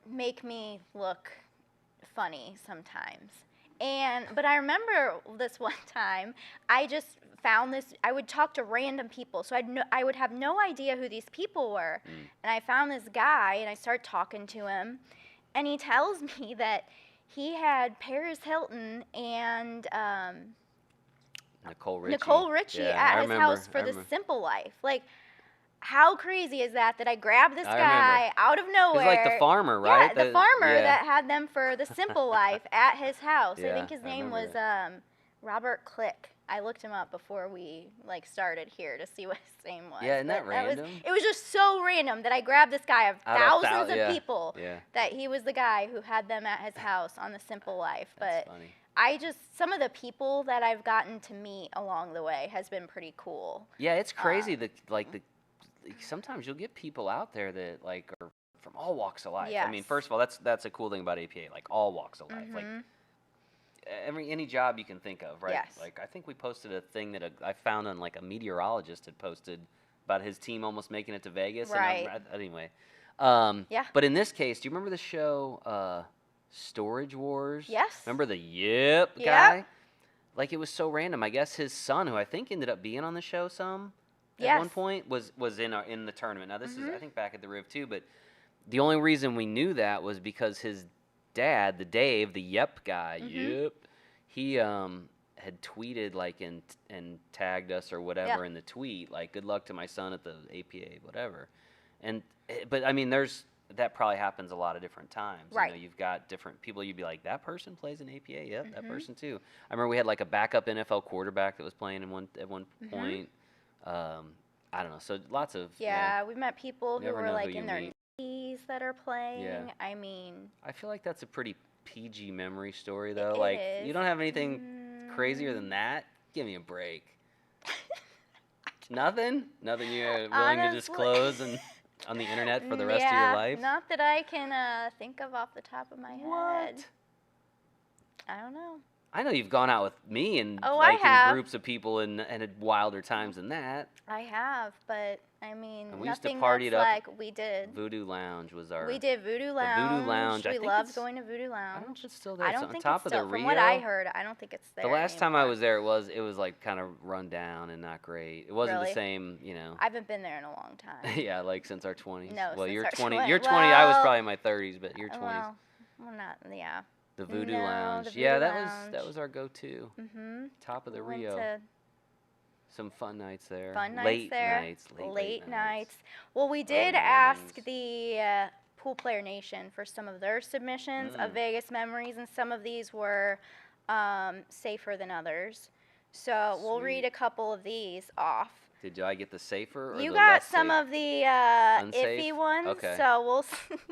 make me look funny sometimes. But I remember this one time, I just found this. I would talk to random people, so I would have no idea who these people were. And I found this guy, and I start talking to him, and he tells me that he had Paris Hilton and Nicole Richie. Nicole Richie Yeah, at I his remember, house for I the remember. Simple Life. Like, how crazy is that I grabbed this I guy out of nowhere? He's like the farmer, right? Yeah, the farmer yeah. that had them for the Simple Life at his house. I Yeah, think his I name remember was Robert Click. I looked him up before we started here to see what his name was. Yeah, isn't that But random? it was just so random that I grabbed this guy of Out of thousands of yeah, people Yeah, that he was the guy who had them at his house on the Simple Life. that's But funny. some of the people that I've gotten to meet along the way has been pretty cool. Yeah, it's crazy sometimes you'll get people out there that like are from all walks of life. I mean, Yes. first of all, that's a cool thing about APA, like all walks of life. Like any job you can think of, right? Yes. Like I think we posted a thing that I found on like a meteorologist had posted about his team almost making it to Vegas. Right. And anyway. Yeah. But in this case, do you remember the show Storage Wars? Yes. Remember the Yep. guy? Like it was so random. I guess his son, who I think ended up being on the show at one point, was in the tournament. Now this is I think back at the Riv too, but the only reason we knew that was because his dad, the Dave, the guy, he had tweeted like and tagged us or whatever in the tweet, like good luck to my son at the APA, whatever. But I mean, that probably happens a lot of different times. Right. You know, you've got different people. You'd be like, that person plays in APA. Yep, that person too. I remember we had like a backup NFL quarterback that was playing at one point. I don't know. So lots of we met people who never were know like who in you their meet. 90s that are playing. Yeah. I mean, I feel like that's a pretty PG memory story though. It Like is. you don't have anything crazier than that. Give me a break. Nothing you're willing to Honestly. disclose on the internet for the rest of your life. Not that I can think of off the top of my head. What? I don't know. I know you've gone out with me and Oh, like I have. in groups of people and had wilder times than that. I have, but I mean, And we used to nothing party that's it up. like we did. Voodoo Lounge was our. We did Voodoo Voodoo Lounge. Lounge, I We think loved it's- going to Voodoo I don't know Lounge. if it's still there. I It's don't on think top it's of still, the from what I Rio. heard, I don't think it's there The last time I anymore. was there, it was like kind of run down and not great. It wasn't Really? the same, you know. I haven't been there in a long time. Yeah, like since our 20s. No, well, since you're our 20. 20. You're 20. I was Well, probably in my 30s, but you're 20s. Well, we're not. Yeah. The Voodoo No, Lounge. the Yeah, Voodoo that Lounge. was our go-to. Mhm. Top of the Went Rio. to Some fun nights there. Fun nights late there. Nights. Late nights. Well, we did Early ask mornings. the Pool Player Nation for some of their submissions of Vegas memories, and some of these were safer than others. So we'll read Sweet. a couple of these off. Did I get the safer or You the got less some safe? of the Unsafe? iffy ones, Okay. so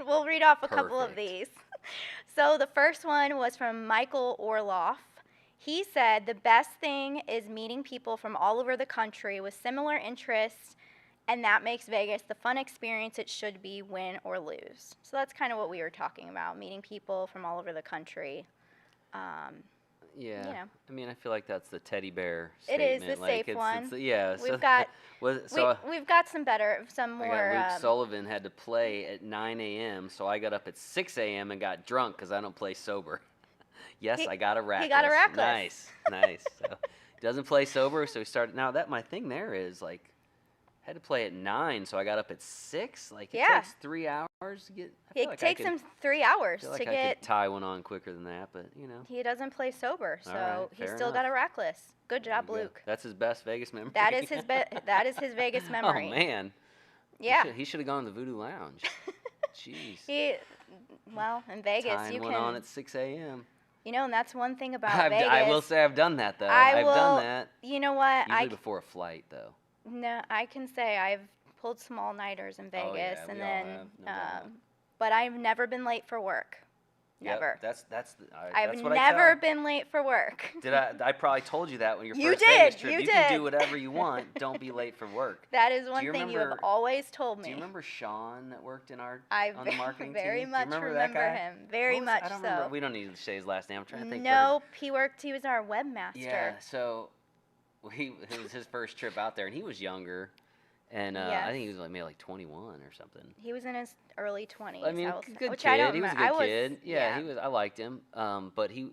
we'll read off a couple of Perfect. these. So the first one was from Michael Orloff. He said the best thing is meeting people from all over the country with similar interests, and that makes Vegas the fun experience it should be, win or lose. So that's kind of what we were talking about, meeting people from all over the country. Yeah. you know. I mean, I feel like that's the teddy bear It is statement. the like, safe it's, one. It's, yeah. We've got so we've got some I more. got Luke Sullivan had to play at 9 a.m., so I got up at 6 a.m. and got drunk because I don't play sober. Yes, I got a rackless. he got a rackless. Nice, nice. So he doesn't play sober, so he started. Now that my thing there is like, had to play at 9, so I got up at 6. Like it Yeah. takes 3 hours to get. I feel It like takes I could, him 3 hours feel like to I get. could tie one on quicker than that, but you know. He doesn't play sober, so All right, he's fair still got a enough. rackless. Good There job, you go. Luke. That's his best Vegas memory. That is his that is his Vegas memory. Oh man. Yeah. He should have gone to the Voodoo Lounge. Jeez. In Vegas, Tying you one can. on at 6 a.m. You know, and that's one thing about Vegas. I will say I've done that though. I I've will- done that. You know what? Usually before a flight though. No, I can say I've pulled small nighters in Vegas, Oh, yeah, and we all then, have, no doubt. but I've never been late for work. Never. Yep, that's I've what never I tell. been late for work. Did I probably told you that when your You first did, Vegas trip. you You can did. do whatever you want. Don't be late for work. That is one Do you thing you have remember- always told me. Do you remember Sean that worked in our I on the marketing very team? much Do you remember that guy? him. Very What was- much I don't so. remember. We don't need to say his last name. I'm trying to think. Nope, he was our webmaster. Yeah. So it was his first trip out there, and he was younger, and Yes. I think he was maybe like 21 or something. He was in his early 20s. I mean, good which kid. I don't He was a remember. good kid. Yeah, he was. I liked him. But he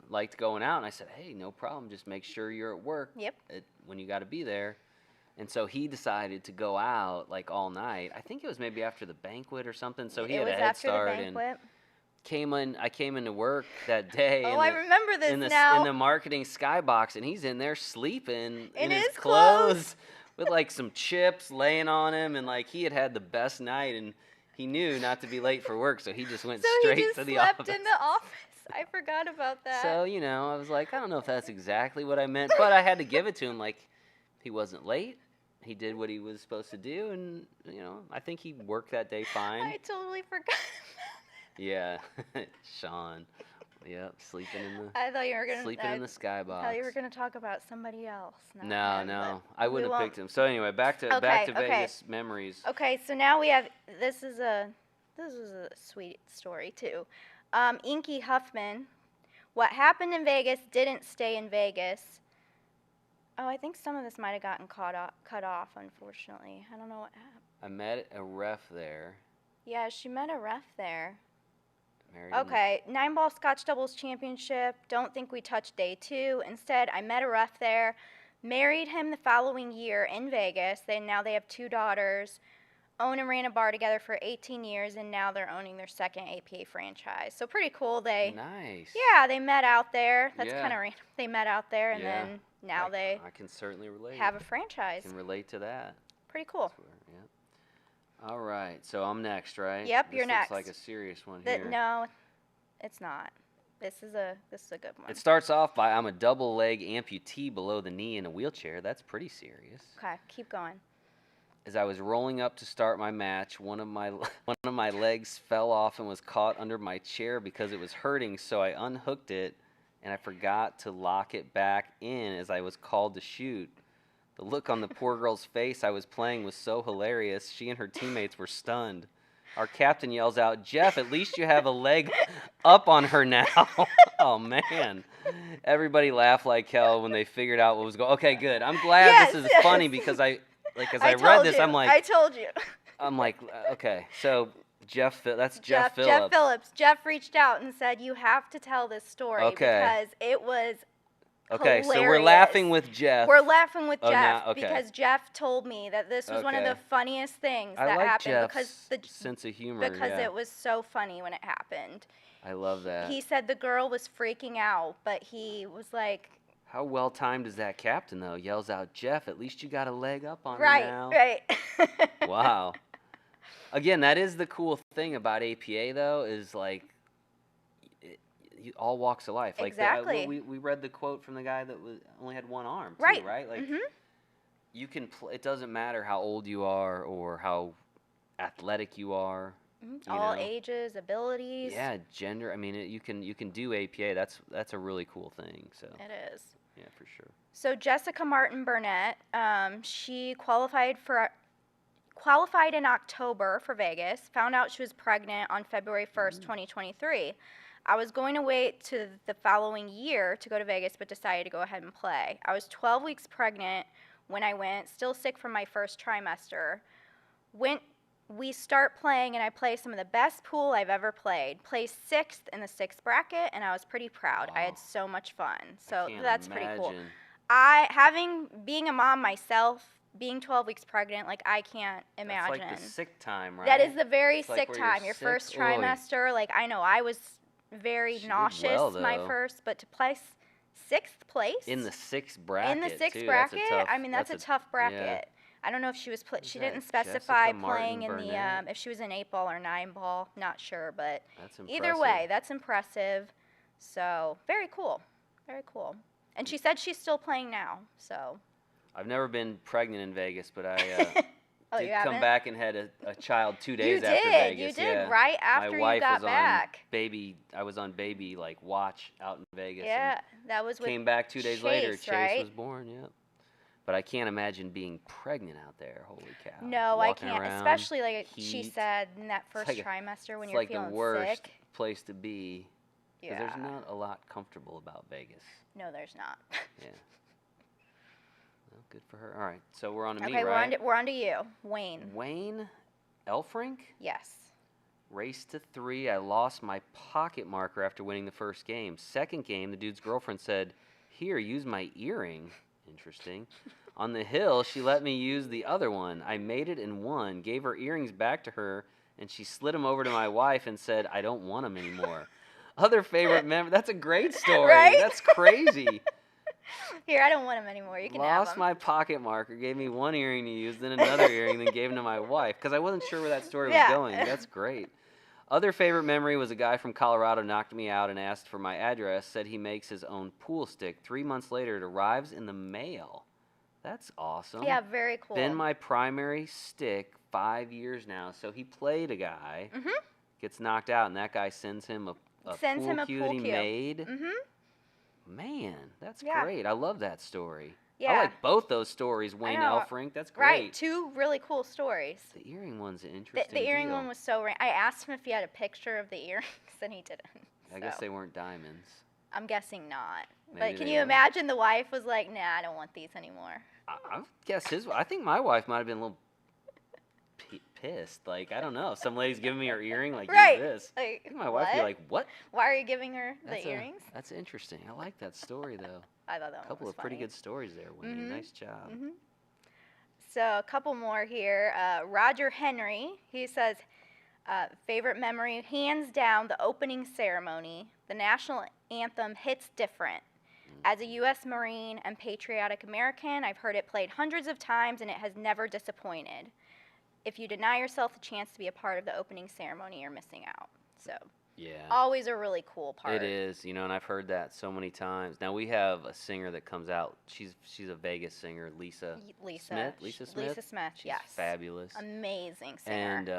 liked going out, and I said, hey, no problem. Just make sure you're at work. Yep. When you got to be there. And so he decided to go out like all night. I think it was maybe after the banquet or something. So he had a head start. It was after the banquet. I came into work that day. Oh, I remember this in the, now. In the marketing skybox, and he's in there sleeping In his his clothes with like some chips laying on him, and like he had the best night, and he knew not to be late for work, so he just went straight to the office. So he just slept in the office. I forgot about that. So I was like, I don't know if that's exactly what I meant, but I had to give it to him. Like, he wasn't late. He did what he was supposed to do, and I think he worked that day fine. I totally forgot. Yeah, Sean. Yep, sleeping in the. I thought you were gonna sleeping in the skybox. I thought you were gonna talk about somebody else. No, I wouldn't have won't. picked him. So anyway, back to Vegas memories. Okay, so now we have this is a sweet story too. Inky Huffman, what happened in Vegas didn't stay in Vegas. Oh, I think some of this might have gotten cut off, unfortunately. I don't know what happened. I met a ref there. Yeah, she met a ref there. Married him. Okay, 9-ball Scotch doubles championship. Don't think we touched day 2. Instead, I met a ref there. Married him the following year in Vegas. Now they have 2 daughters. Own and ran a bar together for 18 years, and now they're owning their second APA franchise. So pretty cool. Nice. Yeah, they met out there. That's Yeah. kind of random. They met out there, and Yeah. then now they I can certainly relate. have a franchise. I can relate to that. Pretty cool. Yeah. All right, so I'm next, right? Yep, this you're next. Looks like a serious one here. No, it's not. This is a good one. It starts off by I'm a double leg amputee below the knee in a wheelchair. That's pretty serious. Okay, keep going. As I was rolling up to start my match, one of my legs fell off and was caught under my chair because it was hurting, so I unhooked it and I forgot to lock it back in as I was called to shoot. The look on the poor girl's face I was playing was so hilarious. She and her teammates were stunned. Our captain yells out, "Jeff, at least you have a leg up on her now." Oh, man. Everybody laughed like hell when they figured out what was going on. Okay, good. I'm glad this is funny because as I read this, I'm like, I told you. I'm like, okay, so Jeff Phillips. Jeff Phillips. Jeff reached out and said, you have to tell this story because it was okay, hilarious. so we're laughing with Jeff. We're laughing with Jeff now, okay. because Jeff told me that this was one of the funniest things that happened Jeff's because the sense of humor. because it was so funny when it happened. I love that. He said the girl was freaking out, but he was like, how well timed is that captain though? Yells out, "Jeff, at least you got a leg up on her now." Right. Wow. Again, that is the cool thing about APA though, is like all walks of life. Like exactly. We read the quote from the guy that only had one arm. Right. Too, right. Like mm-hmm. you can. It doesn't matter how old you are or how athletic you are. Mm-hmm. All ages, abilities. Yeah, gender. I mean, you can do APA. That's a really cool thing. So it is. Yeah, for sure. So Jessica Martin Burnett, she qualified in October for Vegas. Found out she was pregnant on February 1st, 2023. I was going to wait to the following year to go to Vegas, but decided to go ahead and play. I was 12 weeks pregnant when I went, still sick from my first trimester. We start playing, and I play some of the best pool I've ever played. Placed 6th in the 6th bracket, and I was pretty proud. Wow. I had so much fun. So that's pretty cool. Being a mom myself, being 12 weeks pregnant, like I can't imagine. That's like the sick time, right? That is the very it's sick like time. Your first trimester, like I know I was very nauseous my first, but to place 6th place in the 6th bracket. In the 6th too, bracket, tough, I mean that's a tough bracket. Yeah. I don't know if she was she didn't Jessica specify Martin playing in Burnett? the if she was an 8-ball or 9-ball, not sure, but That's either impressive. way, that's impressive. So very cool, very cool. And she said she's still playing now. So I've never been pregnant in Vegas, but I Oh, did you come haven't? back and had a child 2 You days after did. Vegas. You did Yeah. right My after wife you got was back. on baby. I was on baby like watch out in Vegas. Yeah, that was And with came back 2 days later. Chase, Chase right? was born. Yep. But I can't imagine being pregnant out there. Holy cow. No, I Walking can't. around, Especially like she heat. said in that first like trimester when It's you're like the feeling worst sick. place to be. Because Yeah. there's not a lot comfortable about Vegas. No, there's not. Yeah. Well, good for her. All right, so we're on to me, Okay, right? we're on to you, Wayne. Wayne Elfrink? Yes. Race to 3. I lost my pocket marker after winning the first game. Second game, the dude's girlfriend said, "Here, use my earring." Interesting. On the hill, she let me use the other one. I made it and won. Gave her earrings back to her, and she slid them over to my wife and said, "I don't want them anymore." Other favorite member. That's a great story. Right? That's crazy. Here, I don't want them anymore. You can have Lost them. my pocket marker, gave me one earring to use, then another earring, then gave them to my wife because I wasn't sure where that story was Yeah. going. That's great. Other favorite memory was a guy from Colorado knocked me out and asked for my address, said he makes his own pool stick. 3 months later, it arrives in the mail. That's awesome. Yeah, very cool. Been my primary stick 5 years now. So he played a guy, gets knocked out, and that guy sends him a pool cue that he made. Man, that's great. I love that story. Yeah. I like both those stories, Wayne Elfrink. That's great. Right, 2 really cool stories. The earring one's an interesting The earring deal. one was so I asked him if he had a picture of the earrings, and he didn't. I guess they weren't diamonds. I'm guessing not. Maybe But can they you were. imagine the wife was like, "Nah, I don't want these anymore." I guess I think my wife might have been a little pissed. Like, I don't know. Some lady's giving me her earring, like, Right. use this. Like, I think my wife would be like, what? Why are you giving her the That's earrings? That's interesting. I like that story, though. I thought that A couple one was of pretty funny. good stories there, Wayne. Nice job. So a couple more here. Roger Henry, he says, favorite memory, hands down, the opening ceremony. The national anthem hits different. As a U.S. Marine and patriotic American, I've heard it played hundreds of times, and it has never disappointed. If you deny yourself the chance to be a part of the opening ceremony, you're missing out. So, Yeah. always a really cool part. It is, and I've heard that so many times. Now we have a singer that comes out. She's a Vegas singer, Lisa Smith. Lisa Smith. Lisa Smith, She's yes. fabulous. Amazing singer. And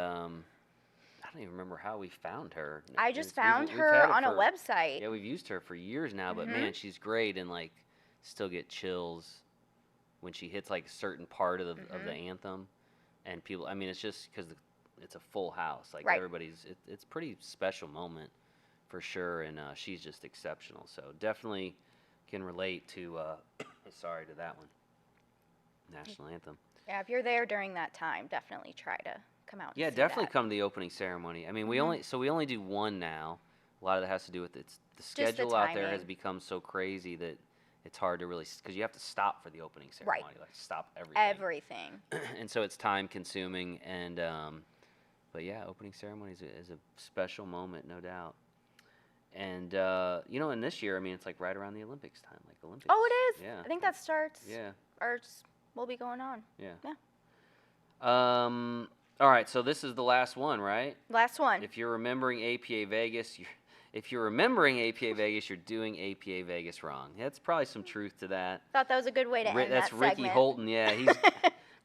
I don't even remember how we found her. I just We've found had her it on a for- website. Yeah, we've used her for years now, but man, she's great, and like still get chills when she hits like a certain part of the anthem, and people. I mean, it's just because it's a full house. Like Right. everybody's. It's a pretty special moment for sure, and she's just exceptional. So definitely can relate to. Sorry to that one. National anthem. Yeah, if you're there during that time, definitely try to come out. Yeah, and see definitely that. come to the opening ceremony. I mean, we only do one now. A lot of that has to do with the the schedule out there has timing. become so crazy that it's hard to really because you have to stop for the opening ceremony, like stop everything. Everything. And so it's time consuming. And but yeah, opening ceremony is a special moment, no doubt. And and this year, I mean, it's like right around the Olympics time, like Olympics. Oh, it is. Yeah. I think that starts. Yeah. Or will be going on. Yeah. Yeah. All right, so this is the last one, right? Last one. If you're remembering APA Vegas, you're doing APA Vegas wrong. That's probably some truth to that. Thought that was a good way to end That's that Ricky segment. Holton. Yeah,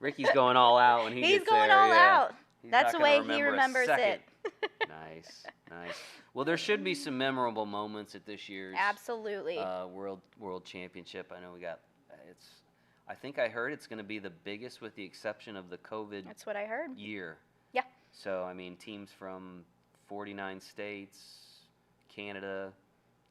Ricky's going all out when he He's gets going there. all Yeah. out. He's That's not the gonna way he remember a remembers second. it. Nice. Well, there should be some memorable moments at this year's Absolutely. World Championship. I know we got it's. I think I heard it's going to be the biggest, with the exception of the COVID That's what I heard. year. Yeah. So I mean, teams from 49 states, Canada,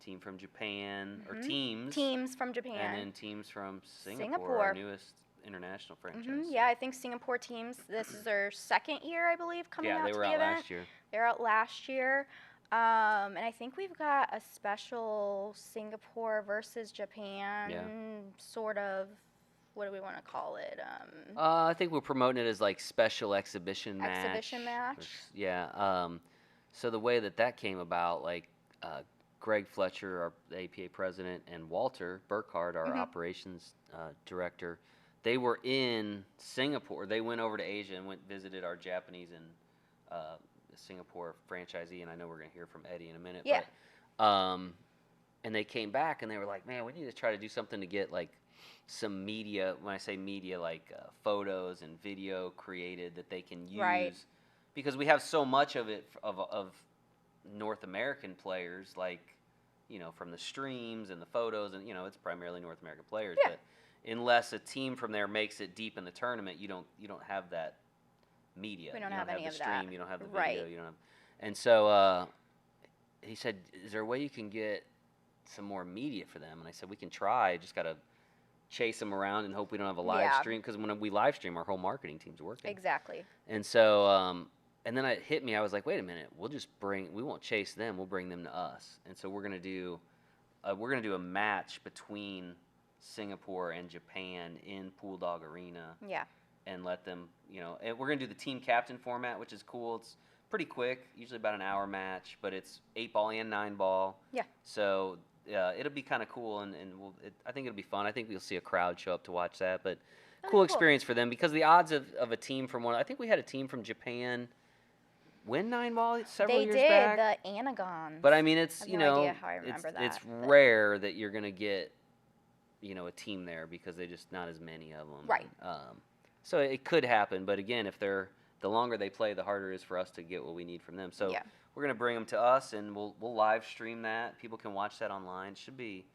team from Japan, or teams from Japan. and then teams from Singapore, Singapore. our newest international franchise. Yeah, I think Singapore teams. This is their second year, I believe, coming out they to were the out event. last year. They were out last year. And I think we've got a special Singapore versus Japan sort of, what do we want to call it? I think we're promoting it as like special exhibition match. Exhibition match. Yeah. So the way that came about, like Greg Fletcher, our APA president, and Walter Burkhardt, our operations director, they were in Singapore. They went over to Asia and visited our Japanese and Singapore franchisee, and I know we're going to hear from Eddie in a minute. Yeah. But and they came back and they were like, man, we need to try to do something to get like some media. When I say media, like photos and video created that they can Right. use, because we have so much of it of North American players, like, from the streams and the photos, and it's primarily North American players. Yeah. But unless a team from there makes it deep in the tournament, you don't have that media. We don't you have don't any have of the that. stream. You don't have the video. Right. You don't have, and so he said, "Is there a way you can get some more media for them?" And I said, "We can try. Just gotta chase them around and hope we don't have a live Yeah. stream, because when we live stream, our whole marketing team's working." Exactly. And so, and then it hit me. I was like, "Wait a minute. We won't chase them. We'll bring them to us." And so we're gonna do a match between Singapore and Japan in Pool Dog Arena, Yeah. and let them, and we're gonna do the team captain format, which is cool. It's pretty quick, usually about an hour match, but it's 8-ball and 9-ball. Yeah. So it'll be kind of cool, and I think it'll be fun. I think we'll see a crowd show up to watch that, but cool experience for them, because the odds of a team from I think we had a team from Japan win 9-ball several years back. They did, the Anagons. But I mean, it's, I have no idea how I remember that, it's but- rare that you're gonna get, a team there, because they just not as many of them. Right. So it could happen, but again, if the longer they play, the harder it is for us to get what we need from them. So Yeah. we're gonna bring them to us, and we'll live stream that. People can watch that online. Should be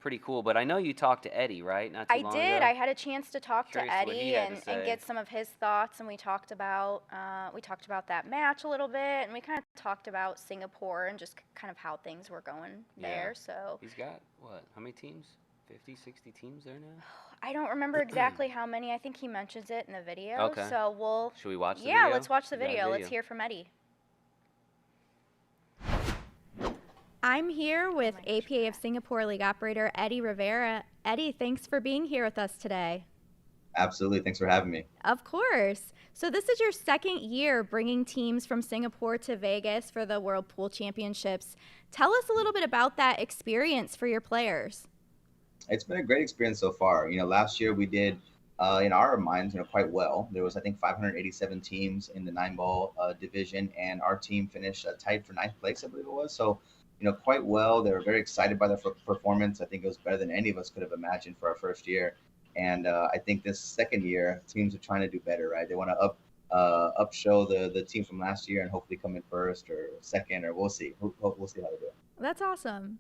pretty cool. But I know you talked to Eddie, right? Not too I long did. ago? I had a chance to talk Curious to what he Eddie had to and say. get some of his thoughts, and we talked about that match a little bit, and we kind of talked about Singapore and just kind of how things were going there. Yeah. So He's got, what, how many teams? 50, 60 teams there now? I don't remember exactly how many. I think he mentions it in the video. Okay. So we'll. Should we watch the Yeah, video? let's watch the We got a video. Let's hear from Eddie. I'm here with APA of Singapore League operator Eddie Riviera. Eddie, thanks for being here with us today. Absolutely. Thanks for having me. Of course. So this is your second year bringing teams from Singapore to Vegas for the World Pool Championships. Tell us a little bit about that experience for your players. It's been a great experience so far. Last year we did, in our minds, quite well. There was, I think, 587 teams in the 9-ball division, and our team finished tied for 9th place, I believe it was. So, quite well. They were very excited by their performance. I think it was better than any of us could have imagined for our first year. And I think this second year, teams are trying to do better, right? They want to upshow the team from last year and hopefully come in first or second, or we'll see. We'll see how they do. That's awesome.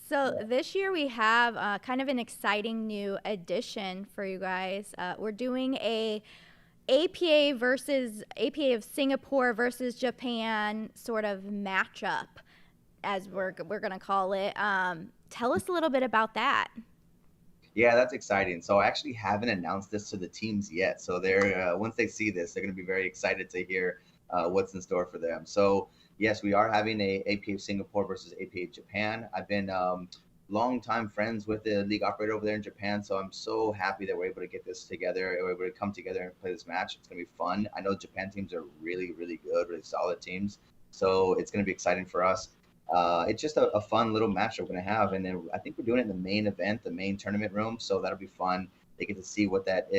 So this year we have kind of an exciting new addition for you guys. We're doing a APA of Singapore versus Japan sort of matchup, as we're going to call it. Tell us a little bit about that. Yeah, that's exciting. So I actually haven't announced this to the teams yet. So they're once they see this, they're going to be very excited to hear what's in store for them. So yes, we are having a APA of Singapore versus APA of Japan. I've been longtime friends with the league operator over there in Japan, so I'm so happy that we're able to get this together. We're able to come together and play this match. It's going to be fun. I know Japan teams are really, really good, really solid teams. So it's going to be exciting for us. It's just a fun little match we're going to have. And then I think we're doing it in the main event, the main tournament room. So that'll be fun. They get to see what that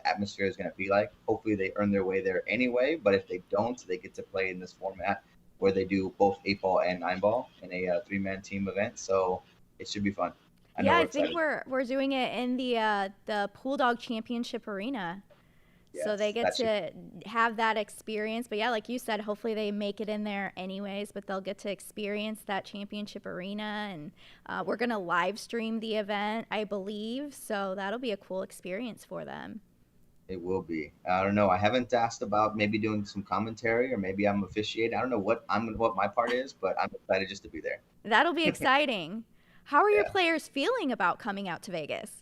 atmosphere is going to be like. Hopefully they earn their way there anyway. But if they don't, they get to play in this format where they do both 8-ball and 9-ball in a 3-man team event. So it should be fun. I think we're doing it in the Pool Dog Championship Arena. Yes, so they get to have that experience. But yeah, like you said, hopefully they make it in there anyways, but they'll get to experience that championship arena. And we're going to live stream the event, I believe. So that'll be a cool experience for them. It will be. I don't know. I haven't asked about maybe doing some commentary, or maybe I'm officiating. I don't know what my part is, but I'm excited just to be there. That'll be exciting. How are your players feeling about coming out to Vegas?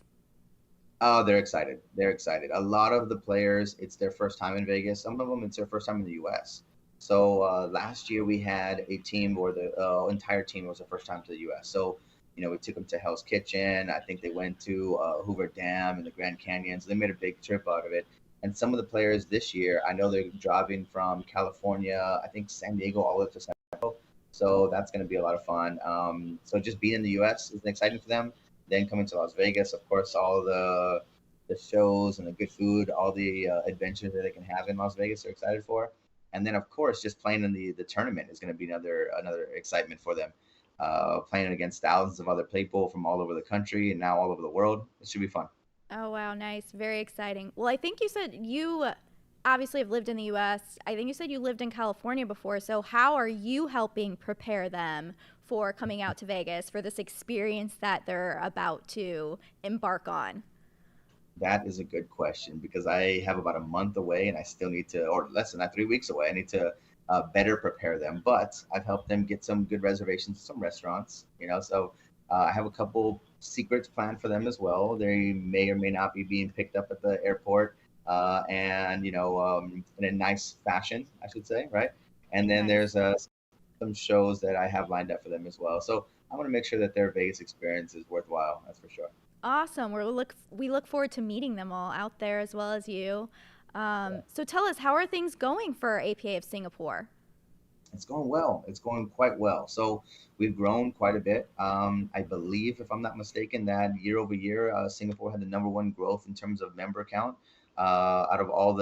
Oh, they're excited. They're excited. A lot of the players, it's their first time in Vegas. Some of them, it's their first time in the U.S. So last year we had a team where the entire team was the first time to the U.S. So, we took them to Hell's Kitchen. I think they went to Hoover Dam and the Grand Canyon. So they made a big trip out of it. And some of the players this year, I know they're driving from California, I think San Diego, all the way to San Diego. So that's going to be a lot of fun. So just being in the U.S. is exciting for them. Then coming to Las Vegas, of course, all the shows and the good food, all the adventures that they can have in Las Vegas, they're excited for. And then, of course, just playing in the tournament is going to be another excitement for them. playing against thousands of other people from all over the country and now all over the world. It should be fun. Oh, wow. Nice. Very exciting. Well, I think you said you obviously have lived in the U.S. I think you said you lived in California before. So how are you helping prepare them for coming out to Vegas for this experience that they're about to embark on? That is a good question because I have about a month away and I still need to, or less than that, 3 weeks away. I need to better prepare them. But I've helped them get some good reservations at some restaurants, So I have a couple secrets planned for them as well. They may or may not be being picked up at the airport, and in a nice fashion, I should say, right? And then Nice. there's some shows that I have lined up for them as well. So I want to make sure that their Vegas experience is worthwhile. That's for sure. Awesome. We look forward to meeting them all out there as well as you. So tell us, how are things going for APA of Singapore? It's going well. It's going quite well. So we've grown quite a bit. I believe, if I'm not mistaken, that year over year, Singapore had the number one growth in terms of member count out of all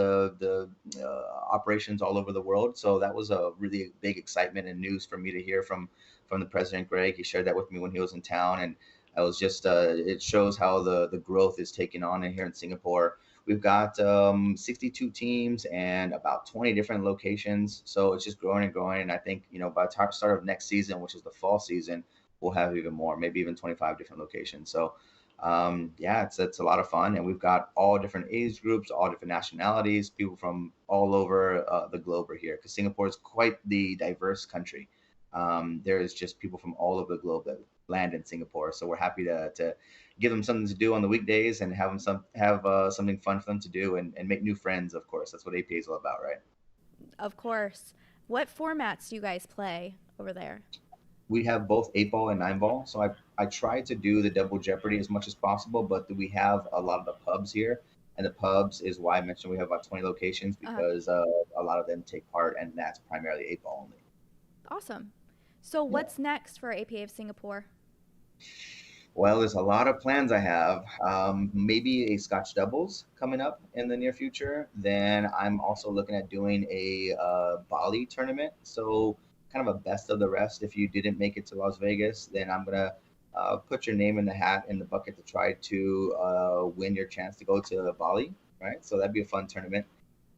operations all over the world. So that was a really big excitement and news for me to hear from the president, Greg. He shared that with me when he was in town, and I was just it shows how the growth is taking on in here in Singapore. We've got 62 teams and about 20 different locations. So it's just growing and growing. And I think, by the start of next season, which is the fall season, we'll have even more, maybe even 25 different locations. So, yeah, it's a lot of fun. And we've got all different age groups, all different nationalities, people from all over the globe are here because Singapore is quite the diverse country. There is just people from all over the globe that land in Singapore. So we're happy to give them something to do on the weekdays and have them have something fun for them to do and make new friends. Of course, that's what APA is all about, right? Of course. What formats do you guys play over there? We have both 8 ball and 9 ball. So I try to do the double jeopardy as much as possible, but we have a lot of the pubs here. And the pubs is why I mentioned we have about 20 locations because a lot of them take part, and that's primarily 8 ball only. Awesome. So Yeah. what's next for APA of Singapore? Well, there's a lot of plans I have. Maybe a Scotch doubles coming up in the near future. Then I'm also looking at doing a Bali tournament. So kind of a best of the rest. If you didn't make it to Las Vegas, then I'm gonna put your name in the hat in the bucket to try to win your chance to go to Bali. Right. So that'd be a fun tournament.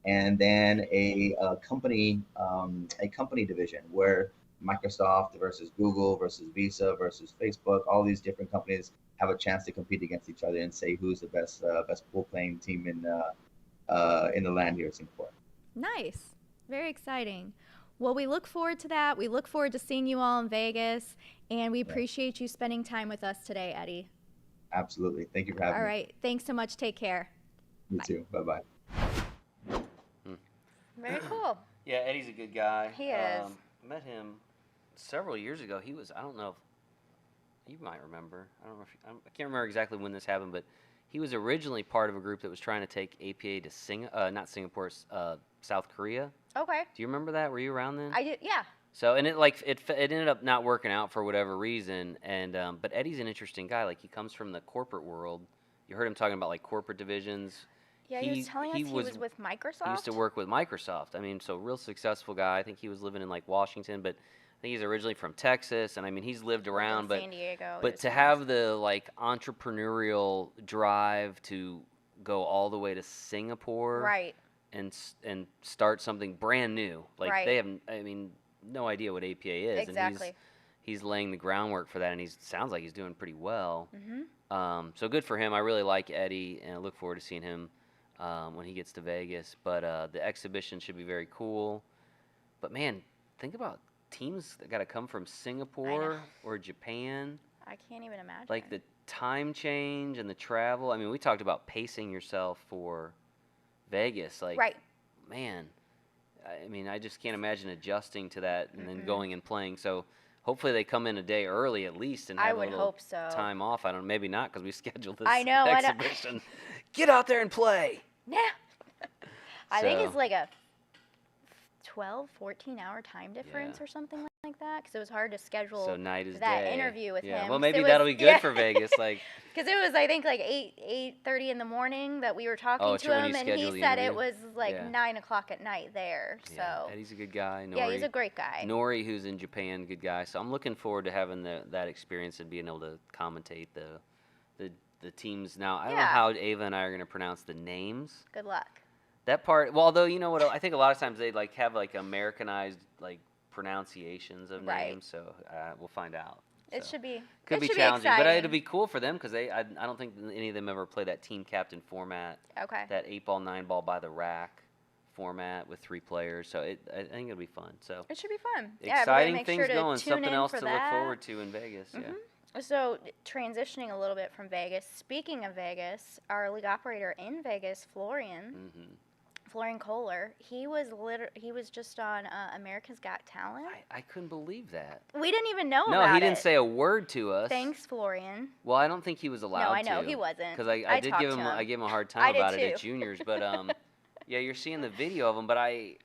And then a company division where Microsoft versus Google versus Visa versus Facebook, all these different companies have a chance to compete against each other and say who's the best pool playing team in the land here in Singapore. Nice. Very exciting. Well, we look forward to that. We look forward to seeing you all in Vegas, and we Yeah, appreciate you spending time with us today, Eddie. absolutely. Thank you for All having me. right. Thanks so much. Take care. You Bye. too. Bye bye. Hmm. Very cool. Yeah, Eddie's a good guy. He is. I met him several years ago. I don't know if you might remember. I don't know I can't remember exactly when this happened, but he was originally part of a group that was trying to take APA to not Singapore, South Korea. Okay. Do you remember that? Were you around then? I did. Yeah. So, and it ended up not working out for whatever reason. And but Eddie's an interesting guy. Like, he comes from the corporate world. You heard him talking about like corporate divisions. Yeah. He was telling us he was with Microsoft. He used to work with Microsoft. I mean, so real successful guy. I think he was living in like Washington, but I think he's originally from Texas. And I mean, he's lived around, but San Diego. but to have the like entrepreneurial drive to go all the way to Singapore, right. and start something brand new. Like, Right. they have, I mean, no idea what APA is, Exactly. and he's laying the groundwork for that, and sounds like he's doing pretty well. Mhm. So good for him. I really like Eddie, and I look forward to seeing him when he gets to Vegas. But the exhibition should be very cool. But man, think about teams that got to come from Singapore or Japan. I can't even imagine. Like the time change and the travel. I mean, we talked about pacing yourself for Vegas. Like, right. man, I mean, I just can't imagine adjusting to that and then going and playing. So hopefully they come in a day early at least and I have a would little hope so. time off. I don't, maybe not, because we scheduled this I know, I know. exhibition. Get out there and play. Yeah. I think So- it's like a 12, 14-hour time difference Yeah. or something like like that, because it was hard to schedule So night is that day. interview with Yeah. him. Well, 'cause maybe it was- that'll be good for Vegas. Like, because it was, I think, like 8:30 in the morning that we were talking to when him, you and scheduled he the said it interview? was like Yeah. 9 o'clock at night there. So yeah, Eddie's a good guy. Nori, yeah, he's a great guy. Nori, who's in Japan, good guy. So I'm looking forward to having that experience and being able to commentate the teams. Now, I don't know Yeah. how Ava and I are going to pronounce the names. Good luck. That part, well, although, you know what, I think a lot of times they like have like Americanized like pronunciations of Right. names, so we'll find out. It So, should be. could it be should challenging, be but exciting. it'll be cool for them because I don't think any of them ever play that team captain format, Okay. that 8-ball, 9-ball by the rack format with 3 players. So I think it'll be fun. So It should be fun. Yeah, everybody exciting make things sure to going, tune something in else for to look that. forward to in Vegas. Yeah. So, transitioning a little bit from Vegas, speaking of Vegas, our league operator in Vegas, Florian Kohler, he was just on America's Got Talent. I couldn't believe that. We didn't even know No, about he didn't it. say a word to us. Thanks, Florian. Well, I don't think he was allowed to. No, I know he wasn't. Because I did talked give to him, him. I gave him a hard I time did about it at too. juniors, but yeah, you're seeing the video of him. But I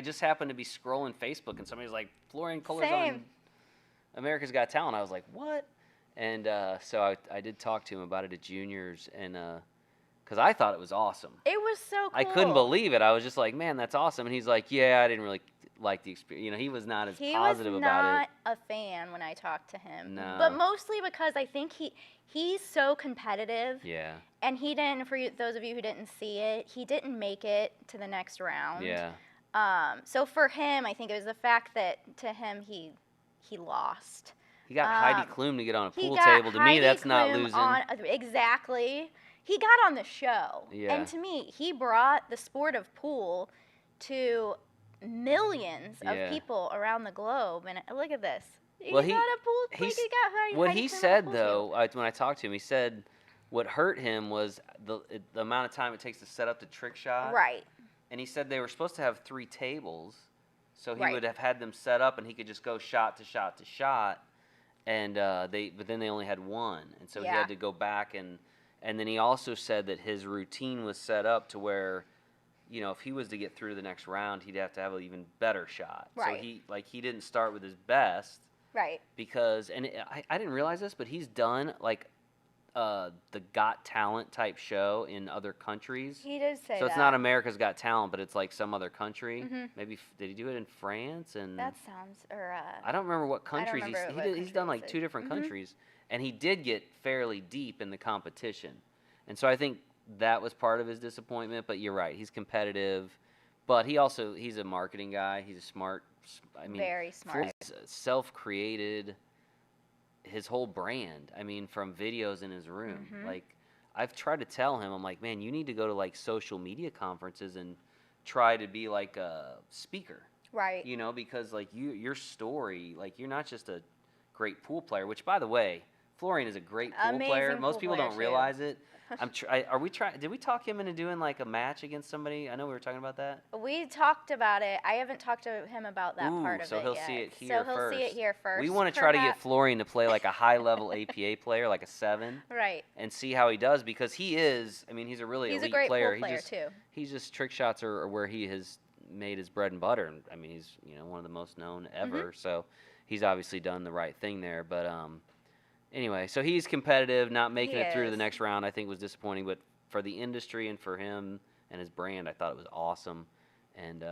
just happened to be scrolling Facebook and somebody's like, Florian Kohler's on Same. America's Got Talent. I was like, what? And so I did talk to him about it at juniors, and because I thought it was awesome. It was so cool. I couldn't believe it. I was just like, man, that's awesome. And he's like, yeah, I didn't really like the experience. You know, he was not as positive was about it. not a fan when I talked to him. No. But mostly because I think he's so competitive. Yeah. And he didn't, those of you who didn't see it, he didn't make it to the next round. Yeah. So for him, I think it was the fact that to him he lost. He got Heidi Klum to get on a He pool got table. To me, Heidi that's not Klum losing. Exactly. He got on the show. Yeah. And to me, he brought the sport of pool to millions of Yeah. people around the globe. And look at this. Well, he got a pool. he's- he got Heidi What Heidi he Klum on a said, pool though, table. when I talked to him, he said what hurt him was the amount of time it takes to set up the trick shot. Right. And he said they were supposed to have 3 tables, so he Right. would have had them set up, and he could just go shot to shot to shot. And but then they only had 1, and so he Yeah. had to go back and then he also said that his routine was set up to where, you know, if he was to get through to the next round, he'd have to have an even better shot. Right. So he didn't start with his best Right. because, and I didn't realize this, but he's done like the Got Talent type show in other countries. He did say So that. it's not America's Got Talent, but it's like some other country. Mhm. Maybe did he do it in France? And That sounds, I don't remember what countries remember what he's done like countries 2 it- different Mhm. countries, and he did get fairly deep in the competition, and so I think that was part of his disappointment. But you're right, he's competitive, but he's a marketing guy. He's a smart. I mean, very smart. self-created his whole brand. I mean, from videos in his room. Mhm. Like, I've tried to tell him, I'm like, man, you need to go to like social media conferences and try to be like a speaker. Right. You know, because like your story, like you're not just a great pool player. Which, by the way, Florian is a great pool Amazing player. Most pool people player, don't too. realize it. Are we trying? Did we talk him into doing like a match against somebody? I know we were talking about that. We talked about it. I haven't talked to him about that part of so it he'll yet. see it here So he'll first. see it here first. We want to try to get perhaps. Florian to play like a high-level APA player, like a 7, Right. and see how he does because he is. I mean, he's a really He's a elite great player. pool player too. He's just trick shots are where he has made his bread and butter. And I mean, he's one of the most known ever. So he's obviously done the right thing there. But anyway, so he's competitive. Not making He it through to the is. next round, I think, was disappointing. But for the industry and for him and his brand, I thought it was awesome. And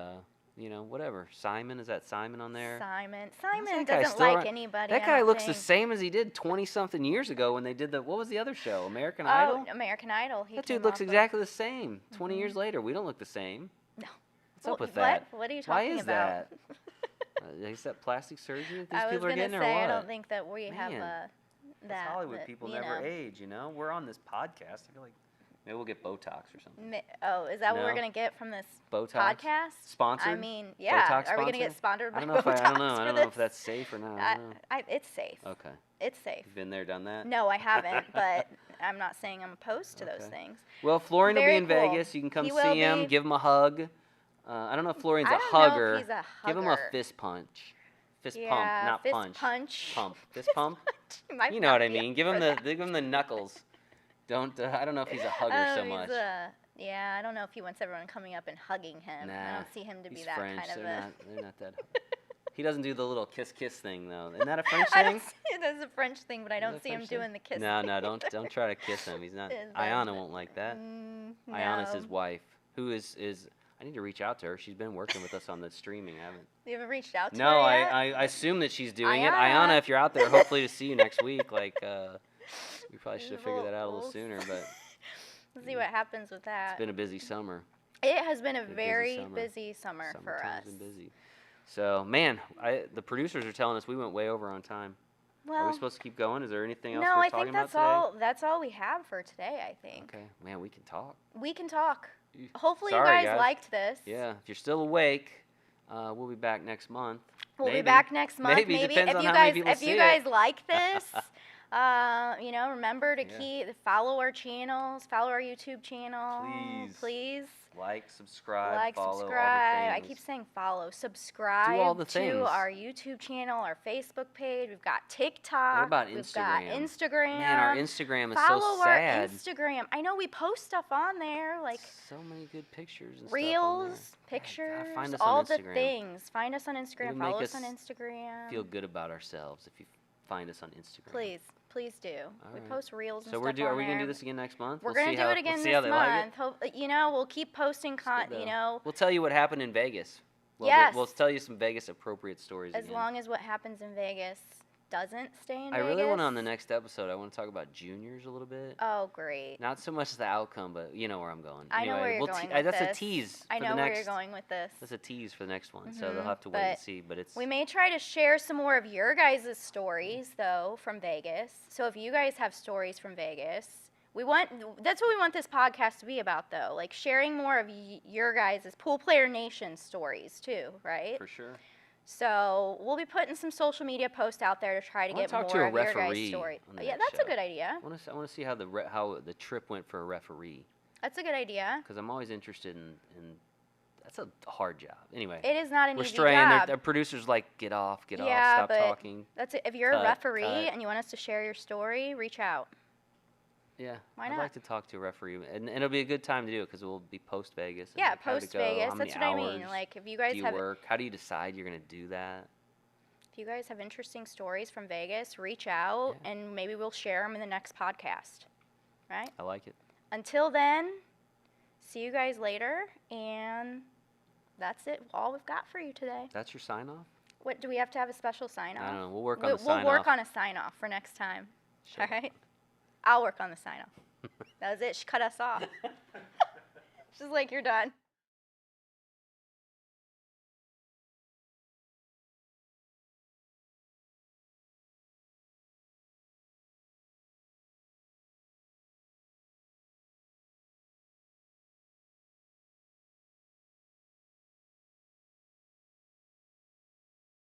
whatever. Simon, is that Simon on there? Simon that guy doesn't still like ar- anybody. That I guy don't looks the think. same as he did 20-something years ago when they did what was the other show? American Oh, Idol? American Idol. He That came dude looks off of- exactly the same. 20 years later, we don't look the same. No. What's up with What? that? What are you Why talking is about? that? Is that plastic surgery that these I was people are gonna getting, say or what? I don't think that we have Man, that. Those Hollywood people you never know. age, We're on this podcast. I feel like maybe we'll get Botox or something. Oh, is that what we're No? gonna get from this Botox? podcast? Sponsored? I mean, yeah. Botox Are we gonna get sponsor? sponsored by I don't know if Botox I don't know. for I don't know if this? that's safe or not. I don't know. It's safe. Okay. It's safe. You've been there, done that? No, I haven't, but I'm not saying I'm opposed to those Okay. things. Well, Florian will Very be in cool. Vegas. You can come He see will him, be. give him a hug. I don't know if Florian's I a don't know if hugger. he's a Give him a hugger. fist punch. Fist Yeah, pump, not fist punch. punch. Pump. Fist pump? Might You know not what I be up mean. Give for him that. give him the knuckles. Don't. I don't know if he's a hugger so he's much. Yeah, I don't know if he wants everyone coming up and hugging him. Nah, I don't see him to be he's that French. kind of they're a. not. They're not that. He doesn't do the little kiss thing though. Isn't that a French I thing? don't see, that's a French thing, but I don't see him doing the kiss. No, thing don't try to kiss him. He's not. Is that- Ayana won't like that. Ayana's no. his wife, who is. I need to reach out to her. She's been working with us on the streaming. I haven't. You haven't reached out to No, her yet? I assume that she's doing it. Ayana. Ayana, if you're out there, hopefully to see you next week. Like, we probably should have figured that out a little sooner, but We'll see what happens with that. it's been a busy summer. It has been a busy very summer. busy summer for Summertime's us. been busy. So, man, the producers are telling us we went way over on time. Are Well, we supposed to keep going? Is there anything else no, we're I talking think about that's today? all. That's all we have for today. I think Okay, man, we can talk. we can talk. You- Hopefully, Sorry, you guys liked this. Yeah, if you're still awake, we'll be back next month. We'll Maybe. be back next month. Maybe. Depends if on you how many guys people if see you it. guys like this, remember to Yeah. follow our channels, follow our YouTube channel. Please. Like, subscribe, Like, follow, subscribe. all the I things. keep saying follow. Subscribe all the to things. our YouTube channel, our Facebook page. We've got TikTok. What about We've got Instagram? Instagram. Man, our Instagram is follow so sad. our Instagram. I know we post stuff on there, like So many good pictures and reels, stuff on there. pictures, Yeah, find us all on the Instagram. things. Find us on Instagram. It'll Follow make us on us Instagram. Feel good about ourselves if you find us on Instagram. Please do. We right. post reels and So stuff are we on gonna do there. this again next month? We're We'll gonna see do how, it again we'll see how this they like it. month. We'll keep posting We'll tell you what happened in Vegas. Yes. We'll tell you some Vegas appropriate stories as again. long as what happens in Vegas doesn't stay in I Vegas. really want on the next episode. I want to talk about juniors a little bit. Oh, great. Not so much the outcome, but you know where I'm going. I know Anyway, where you're we'll going te- with that's this. a tease. I for know the where next, you're going with this. That's a tease for the next one, so they'll Mhm, have to wait and but see. But it's We may try to share some more of your guys' stories, though, from Vegas. So if you guys have stories from Vegas, that's what we want this podcast to be about, though. Like sharing more of your guys' Pool Player Nation stories, too, right? for sure. So we'll be putting some social media posts out there to try to I wanna get talk more to a of your guys' referee story. on the Yeah, next that's a show. good idea. I want to see how how the trip went for a referee, That's a good idea. because I'm always interested in. That's a hard job. Anyway, It is not an we're easy straying. job. The producers like get off, Yeah, stop but talking. That's it. If you're Cut, a referee cut. and you want us to share your story, reach out. Yeah, Why I'd not? like to talk to a referee, and it'll be a good time to do it because we'll be post Vegas. Yeah, like, how'd it post go? Vegas. How many That's what I mean. hours Like if you do guys you have work? How do you decide you're gonna do that? if you guys have interesting stories from Vegas, reach out Yeah. and maybe we'll share them in the next podcast. Right? I like it. Until then, see you guys later, and that's it. All we've got for you today. That's your sign off. What do we have to have a special sign off? I don't know. We'll work on the We'll sign work off. on a sign off for next time. Sure. All right? I'll work on the sign off. That was it. She cut us off. She's like, you're done.